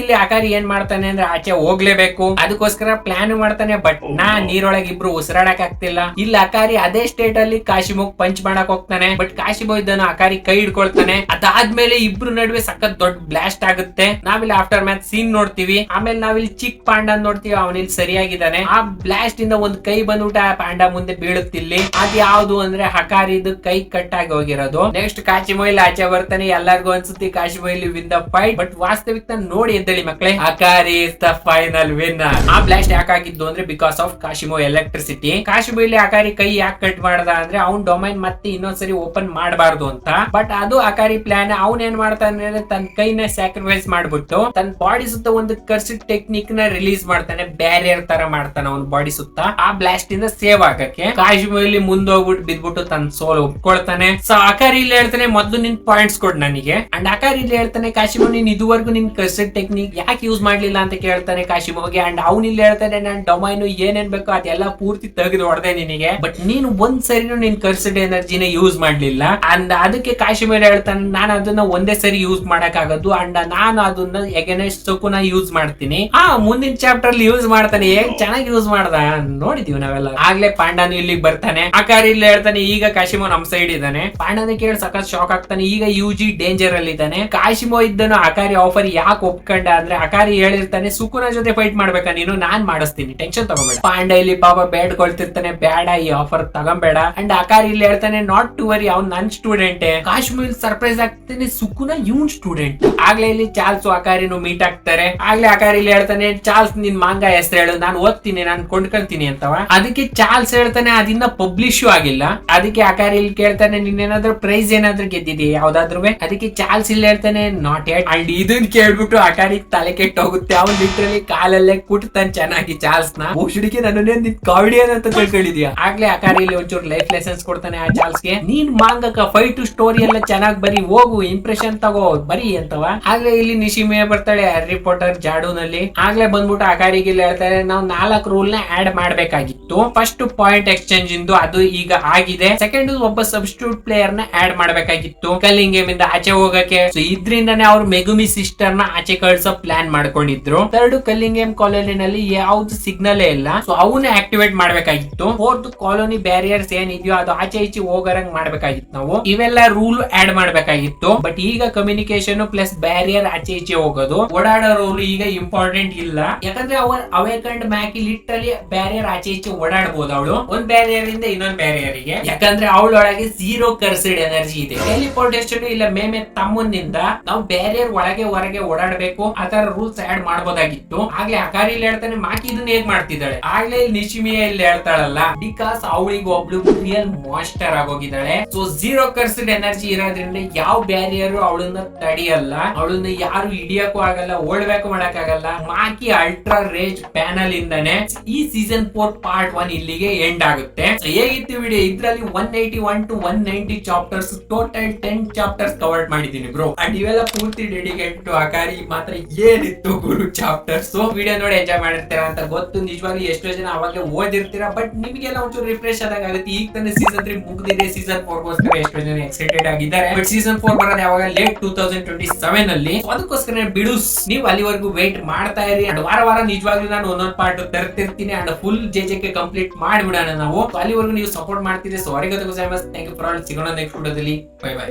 ಇಲ್ಲಿ ಅಕಾರಿ ಏನ್ ಮಾಡ್ತಾನೆ ಅಂದ್ರೆ ಆಚೆ ಹೋಗ್ಲೇಬೇಕು. ಅದಕ್ಕೋಸ್ಕರ ಪ್ಲಾನ್ ಮಾಡ್ತಾನೆ. ಬಟ್ ನೀರೊಳಗೆ ಇಬ್ರು ಉಸಿರಾಡಕ್ ಆಗ್ತಿಲ್ಲ. ಇಲ್ಲಿ ಅಕಾರಿ ಅಕಾರಿ ಅದೇ ಸ್ಟೇಟ್ ಅಲ್ಲಿ ಕಾಶಿಮೋಗ್ ಪಂಚ್ ಮಾಡಕ್ ಹೋಗ್ತಾನೆ. ಬಟ್ ಕಾಶಿಮೋ ಇದನ್ನು ಅಕಾರಿ ಕೈ ಹಿಡ್ಕೊಳ್ತಾನೆ. ಅದಾದ್ಮೇಲೆ ಇಬ್ರು ನಡುವೆ ಸಖತ್ ದೊಡ್ಡ ಬ್ಲಾಸ್ಟ್ ಆಗುತ್ತೆ. ನಾವಿಲ್ಲಿ ಆಫ್ಟರ್ ಮ್ಯಾಚ್ ಸೀನ್ ನೋಡ್ತೀವಿ. ಆಮೇಲೆ ನಾವಿಲ್ಲಿ ಚಿಕ್ಕ ಪಾಂಡ ನೋಡ್ತೀವಿ, ಅವನಿಲ್ಲಿ ಸರಿಯಾಗಿದ್ದಾನೆ. ಆ ಬ್ಲಾಸ್ಟ್ ಇಂದ ಒಂದ್ ಕೈ ಬಂದ್ಬಿಟ್ಟು ಆ ಪಾಂಡ ಮುಂದೆ ಬೀಳುತ್ತಿಲ್ಲಿ. ಅದ್ ಯಾವ್ದು ಅಂದ್ರೆ ಹಕಾರಿದು ಕೈ ಕಟ್ ಆಗಿ ಹೋಗಿರೋದು. ನೆಕ್ಸ್ಟ್ ಕಾಶಿಮೋ ಇಲ್ಲಿ ಆಚೆ ಬರ್ತಾನೆ. ಎಲ್ಲರಿಗೂ ಅನ್ಸುತ್ತೆ ಕಾಶಿಮೋ ಇಲ್ಲಿ ವಿನ್ ದ ಫೈಟ್. ಬಟ್ ವಾಸ್ತವಿಕ ನೋಡಿ ಎದ್ದೇಳಿ ಮಕ್ಕಳೇ, ಅಕಾರಿ ಇಸ್ ದ ಫೈನಲ್ ವಿನ್ನರ್. ಆ ಬ್ಲಾಸ್ಟ್ ಯಾಕಾಗಿದ್ದು ಅಂದ್ರೆ ಬಿಕಾಸ್ ಆಫ್ ಕಾಶಿಮೋ ಎಲೆಕ್ಟ್ರಿಸಿಟಿ. ಕಾಶಿಮೋ ಇಲ್ಲಿ ಅಕಾರಿ ಕೈ ಯಾಕೆ ಕಟ್ ಮಾಡ್ದ ಅಂದ್ರೆ ಅವ್ನ್ ಡೊಮೈನ್ ಮತ್ತೆ ಇನ್ನೊಂದ್ಸರಿ ಓಪನ್ ಮಾಡಬಾರ್ದು ಅಂತ. ಬಟ್ ಅದು ಅಕಾರಿ ಪ್ಲಾನ್. ಅವ್ನ್ ಏನ್ ಮಾಡ್ತಾನೆ ಅಂದ್ರೆ ತನ್ನ ಕೈನ ಸ್ಯಾಕ್ರಿಫೈಸ್ ಮಾಡ್ಬಿಟ್ಟು ತನ್ನ ಬಾಡಿ ಸುತ್ತ ಒಂದು ಕರ್ಸಿಡ್ ಟೆಕ್ನಿಕ್ ನ ರಿಲೀಸ್ ಮಾಡ್ತಾನೆ. ಬ್ಯಾರಿಯರ್ ತರ ಮಾಡ್ತಾನೆ ಅವ್ನ ಬಾಡಿ ಸುತ್ತ. ಆ ಬ್ಲಾಸ್ಟ್ ಇಂದ ಸೇವ್ ಆಗಕ್ಕೆ ಕಾಶಿಮೋ ಇಲ್ಲಿ ಮುಂದೋಗ್ಬಿಟ್ಟು ಬಿದ್ಬಿಟ್ಟು ತನ್ನ ಸೋಲ್ ಒಪ್ಕೊಳ್ತಾನೆ. ಸೊ ಅಕಾರಿ ಇಲ್ಲಿ ಹೇಳ್ತಾನೆ ಮೊದ್ಲು ನಿನ್ ಪಾಯಿಂಟ್ಸ್ ಕೊಡ್ ನನಗೆ. ಅಂಡ್ ಅಕಾರಿ ಇಲ್ಲಿ ಹೇಳ್ತಾನೆ ಕಾಶಿಮೋ ನೀನ್ ಇದುವರೆಗೂ ನಿನ್ ಕರ್ಸಿಡ್ ಟೆಕ್ನಿಕ್ ಯಾಕೆ ಯೂಸ್ ಮಾಡ್ಲಿಲ್ಲ ಅಂತ ಕೇಳ್ತಾನೆ ಕಾಶಿಮೋಗೆ. ಅಂಡ್ ಅವ್ನ ಇಲ್ಲಿ ಹೇಳ್ತಾನೆ ನಾನ್ ಡೊಮೈನ್ ಏನೇನ್ ಬೇಕೋ ಅದೆಲ್ಲ ಪೂರ್ತಿ ತೆಗೆದು ಹೊಡೆದೆ ನಿನಗೆ, ಬಟ್ ನೀನು ಒಂದ್ ಸರಿನೂ ನಿನ್ ಕರ್ಸಿಡ್ ಎನರ್ಜಿನ ಯೂಸ್ ಮಾಡ್ಲಿಲ್ಲ. ಅಂಡ್ ಅದಕ್ಕೆ ಕಾಶಿಮೋ ಹೇಳ್ತಾನೆ ನಾನು ಅದನ್ನ ಒಂದೇ ಸರಿ ಯೂಸ್ ಮಾಡಕ್ ಆಗೋದು. ಅಂಡ್ ನಾನು ಅದನ್ನ ಎಗೇನೆಸ್ಟ್ ಸಕುನ ಯೂಸ್ ಮಾಡ್ತೀನಿ. ಮುಂದಿನ ಚಾಪ್ಟರ್ ಅಲ್ಲಿ ಯೂಸ್ ಮಾಡ್ತಾನೆ. ಹೇಗ್ ಚೆನ್ನಾಗಿ ಯೂಸ್ ಮಾಡ್ದ ನೋಡಿದೀವಿ ನಾವೆಲ್ಲ. ಆಗ್ಲೇ ಪಾಂಡನು ಇಲ್ಲಿಗೆ ಬರ್ತಾನೆ. ಅಕಾರಿ ಇಲ್ಲಿ ಹೇಳ್ತಾನೆ ಈಗ ಕಾಶಿಮೋ ನಮ್ ಸೈಡ್ ಇದ್ದಾನೆ. ಪಾಂಡನ ಕೇಳಿ ಸಖತ್ ಶಾಕ್ ಆಗ್ತಾನೆ. ಈಗ ಯುಜಿ ಡೇಂಜರ್ ಅಲ್ಲಿ ಇದ್ದಾನೆ. ಕಾಶಿಮೋ ಇದ್ದನು ಅಕಾರಿ ಆಫರ್ ಯಾಕೆ ಒಪ್ಕೊಂಡ ಅಂದ್ರೆ ಅಕಾರಿ ಹೇಳಿರ್ತಾನೆ ಸುಕುನ ಜೊತೆ ಫೈಟ್ ಮಾಡ್ಬೇಕಾ ನೀನು, ನಾನ್ ಮಾಡಿಸ್ತೀನಿ, ಟೆನ್ಷನ್ ತಗೋಬೇಡ. ಪಾಂಡ ಇಲ್ಲಿ ಪಾಪ ಬೇಡ್ಕೊಳ್ತಿರ್ತಾನೆ ಬೇಡ ಈ ಆಫರ್ ತಗೊಂಬೇಡ. ಅಂಡ್ ಅಕಾರಿ ಇಲ್ಲಿ ಹೇಳ್ತಾನೆ ನಾಟ್ ಟು ವರಿ ಅವ್ನ್ ನನ್ ಸ್ಟೂಡೆಂಟ್. ಕಾಶಿಮೋ ಇಲ್ಲಿ ಸರ್ಪ್ರೈಸ್ ಆಗ್ತಾನೆ ಸುಕುನ ಇವನ್ ಸ್ಟೂಡೆಂಟ್. ಆಗ್ಲೇ ಇಲ್ಲಿ ಚಾರ್ಲ್ಸ್ ಅಕಾರಿನು ಮೀಟ್ ಆಗ್ತಾರೆ. ಆಗ್ಲೇ ಅಕಾರಿ ಇಲ್ಲಿ ಹೇಳ್ತಾನೆ ಚಾರ್ಲ್ಸ್ ನಿನ್ ಮಾಂಗ ಹೆಸರು ಹೇಳು, ನಾನು ಓದ್ತೀನಿ, ನಾನು ಕೊಂಡ್ಕೊಳ್ತೀನಿ ಅಂತವ. ಅದಕ್ಕೆ ಚಾರ್ಲ್ಸ್ ಹೇಳ್ತಾನೆ ಅದಿನ್ನ ಪಬ್ಲಿಷ್ ಆಗಿಲ್ಲ. ಅದಕ್ಕೆ ಅಕಾರಿ ಇಲ್ಲಿ ಕೇಳ್ತಾನೆ ನಿನ್ನೇನಾದ್ರೂ ಪ್ರೈಸ್ ಏನಾದ್ರೂ ಗೆದ್ದಿದೀಯ ಯಾವ್ದಾದ್ರು. ಅದಕ್ಕೆ ಚಾರ್ಲ್ಸ್ ಇಲ್ಲಿ ಹೇಳ್ತಾನೆ ನಾಟ್ ಯೆಟ್. ಅಂಡ್ ಇದನ್ ಕೇಳ್ಬಿಟ್ಟು ಅಕಾರಿ ತಲೆ ಕೆಟ್ಟ ಹೋಗುತ್ತೆ. ಅವ್ನು ಲಿಟ್ರಲಿ ಕಾಲಲ್ಲೇ ಕುಟ್ತಾನೆ ಚೆನ್ನಾಗಿ ಚಾರ್ಲ್ಸ್ ನ. ಹುಡುಗಿ ನನ್ನೇ ನಿನ್ ಕಾಮಿಡಿಯನ್ ಅಂತ ತಿಳ್ಕೊಂಡಿದ್ಯಾ. ಆಗ್ಲೇ ಅಕಾರಿ ಇಲ್ಲಿ ಒಂಚೂರು ಲೈಫ್ ಲೆಸನ್ಸ್ ಕೊಡ್ತಾನೆ ಆ ಚಾರ್ಲ್ಸ್ ಗೆ. ನೀನ್ ಮಾಂಗಕ ಫೈಟ್ ಸ್ಟೋರಿ ಎಲ್ಲ ಚೆನ್ನಾಗಿ ಬರಿ, ಹೋಗು ಇಂಪ್ರೆಷನ್ ತಗೋ ಬರಿ ಅಂತವ. ಆಗ್ಲೇ ಇಲ್ಲಿ ನಿಶಿಮೆ ಬರ್ತಾಳೆ ಹ್ಯಾರಿ ಪಾಟರ್ ಜಾಡುನಲ್ಲಿ. ಆಗ್ಲೇ ಬಂದ್ಬಿಟ್ಟು ಅಕಾರಿಗೆ ಇಲ್ಲಿ ಹೇಳ್ತಾರೆ ನಾವು 4 ರೂಲ್ ನ ಆಡ್ ಮಾಡ್ಬೇಕಾಗಿತ್ತು. ಫಸ್ಟ್ ಪಾಯಿಂಟ್ ಎಕ್ಸ್ಚೇಂಜ್ ಇಂದು ಅದು ಈಗ ಆಗಿದೆ. ಸೆಕೆಂಡ್ ಒಬ್ಬ ಸಬ್ಸ್ಟಿಟ್ಯೂಟ್ ಪ್ಲೇಯರ್ ನ ಆಡ್ ಮಾಡ್ಬೇಕಾಗಿತ್ತು ಕಲಿಂಗ್ ಗೇಮ್ ಇಂದ ಆಚೆ ಹೋಗಕ್ಕೆ. ಸೊ ಇದ್ರಿಂದಾನೇ ಅವ್ರು ಮೆಗುಮಿ ಸಿಸ್ಟರ್ ನ ಆಚೆ ಕಳ್ಸೋ ಪ್ಲಾನ್ ಮಾಡ್ಕೊಂಡಿದ್ರು. ಥರ್ಡ್ ಕಲಿಂಗ್ ಗೇಮ್ ಕಾಲೋನಿನಲ್ಲಿ ಯಾವ್ದು ಸಿಗ್ನಲ್ ಇಲ್ಲ, ಸೊ ಅವನ್ನ ಆಕ್ಟಿವೇಟ್ ಮಾಡ್ಬೇಕಾಗಿತ್ತು. ಫೋರ್ತ್ ಕಾಲೋನಿ ಬ್ಯಾರಿಯರ್ಸ್ ಏನಿದೆಯೋ ಅದು ಆಚೆ ಈಚೆ ಹೋಗರಂಗ್ ಮಾಡ್ಬೇಕಾಗಿತ್ತು. ನಾವು ಇವೆಲ್ಲ ರೂಲ್ ಆಡ್ ಮಾಡ್ಬೇಕಾಗಿತ್ತು. ಬಟ್ ಈಗ ಕಮ್ಯುನಿಕೇಶನ್ ಪ್ಲಸ್ ಬ್ಯಾರಿಯರ್ ಆಚೆ ಈಚೆ ಹೋಗೋದು ಓಡಾಡೋ ರೂಲ್ ಈಗ ಇಂಪಾರ್ಟೆಂಟ್ ಇಲ್ಲ. ಯಾಕಂದ್ರೆ ಅವರ್ ಅವೇಕಂಡ್ ಮ್ಯಾಕಿ ಲಿಟ್ರಲಿ ಬ್ಯಾರಿಯರ್ ಆಚೆ ಈಚೆ ಓಡಾಡಬಹುದು. ಅವಳು ಒಂದ್ ಬ್ಯಾರಿಯರ್ ಇಂದ ಇನ್ನೊಂದ್ ಬ್ಯಾರಿಯರ್ ಗೆ, ಯಾಕಂದ್ರೆ ಅವಳೊಳಗೆ 0 ಕರ್ಸಿಡ್ ಎನರ್ಜಿ ಇದೆ. ಟೆಲಿಪೋರ್ಟೇಷನ್ ಇಲ್ಲ ಮೇಮೆ ತಮ್ಮನಿಂದ ನಾವು ಬ್ಯಾರಿಯರ್ ಒಳಗೆ ಹೊರಗೆ ಓಡಾಡಬೇಕು. ಆತರ ರೂಲ್ಸ್ ಆಡ್ ಮಾಡಬಹುದಾಗಿತ್ತು. ಆಗ್ಲೇ ಅಕಾರಿ ಹೇಳ್ತಾನೆ ಮಾಕಿ ಇದನ್ನ ಹೇಗ್ ಮಾಡ್ತಿದ್ದಾಳೆ. ಆಗ್ಲೇ ನಿಶಿಮಿಯ ಇಲ್ಲಿ ಹೇಳ್ತಾಳಲ್ಲ ಬಿಕಾಸ್ ಅವಳಿಗೆ ಒಬ್ಳು ರಿಯಲ್ ಮಾಸ್ಟರ್ ಆಗೋಗಿದ್ದಾಳೆ. ಸೊ 0 ಕರ್ಸಿಡ್ ಎನರ್ಜಿ ಇರೋದ್ರಿಂದ ಯಾವ ಬ್ಯಾರಿಯರ್ ಅವಳನ್ನ ತಡೆಯಲ್ಲ, ಅವಳನ್ನ ಯಾರು ಹಿಡಿಯಕ್ಕೂ ಆಗಲ್ಲ, ಓಡ್ಬೇಕು ಮಾಡಕ್ ಆಗಲ್ಲ. ಮಾಕಿ ಅಲ್ಟ್ರಾ ರೇಜ್ ಪ್ಯಾನಲ್ ಇಂದಾನೆ ಈ ಸೀಸನ್ 4 ಪಾರ್ಟ್ 1 ಇಲ್ಲಿಗೆ ಎಂಡ್ ಆಗುತ್ತೆ. ಹೇಗಿತ್ತು ವಿಡಿಯೋ? ಇದ್ರಲ್ಲಿ 181 to 190 chapters, total 10 chapters cover ಮಾಡಿದೀನಿ ಬ್ರೋ. ಅಂಡ್ ಇವೆಲ್ಲ ಪೂರ್ತಿ ಡೆಡಿಕೇಟ್ ಟು ಅಕಾರಿ. ಮಾತ್ರ ಏನಿತ್ತು ಗುರು ಚಾಪ್ಟರ್ಸ್. ವಿಡಿಯೋ ನೋಡಿ ಎಂಜಾಯ್ ಮಾಡಿರ್ತೀರಾ ಅಂತ ಗೊತ್ತು. ನಿಜವಾಗ್ಲೂ ಎಷ್ಟೋ ಜನ ಅವಾಗಲೇ ಓದಿರ್ತೀರಾ, ಬಟ್ ನಿಮಗೆಲ್ಲ ಒಂಚೂರು ರಿಫ್ರೆಶ್ ಆದಂಗ ಆಗುತ್ತೆ. ಈಗ ತಾನೇ ಸೀಸನ್ 3 ಮುಗಿದಿದೆ. ಸೀಸನ್ 4 ಗೋಸ್ಕರ ಎಷ್ಟೋ ಜನ ಎಕ್ಸೈಟೆಡ್ ಆಗಿದ್ದಾರೆ. ಬಟ್ ಸೀಸನ್ 4 ಬರೋದು ಯಾವಾಗ ಲೇಟ್ 2027 ಅಲ್ಲಿ. ಅದಕ್ಕೋಸ್ಕರ ಬಿಡುಸ್ ನೀವು ಅಲ್ಲಿವರೆಗೂ ವೇಟ್ ಮಾಡ್ತಾ ಇರಿ. ಅಂಡ್ ವಾರ ವಾರ ನಿಜವಾಗ್ಲೂ ನಾನು ಒಂದೊಂದು ಪಾರ್ಟ್ ತರ್ತಿರ್ತೀನಿ. ಅಂಡ್ ಫುಲ್ ಜೆಜೆಕೆ ಕಂಪ್ಲೀಟ್ ಮಾಡಿಬಿಡೋಣ ನಾವು. ಅಲ್ಲಿವರೆಗೂ ನೀವು ಸಪೋರ್ಟ್ ಮಾಡ್ತೀರಿ. ಸೊ ಅವರಿಗೂ ಥ್ಯಾಂಕ್ ಯು ಫಾರ್ ಆಲ್. ಸಿಗೋಣ ನೆಕ್ಸ್ಟ್ ವಿಡಿಯೋದಲ್ಲಿ. Bye bye.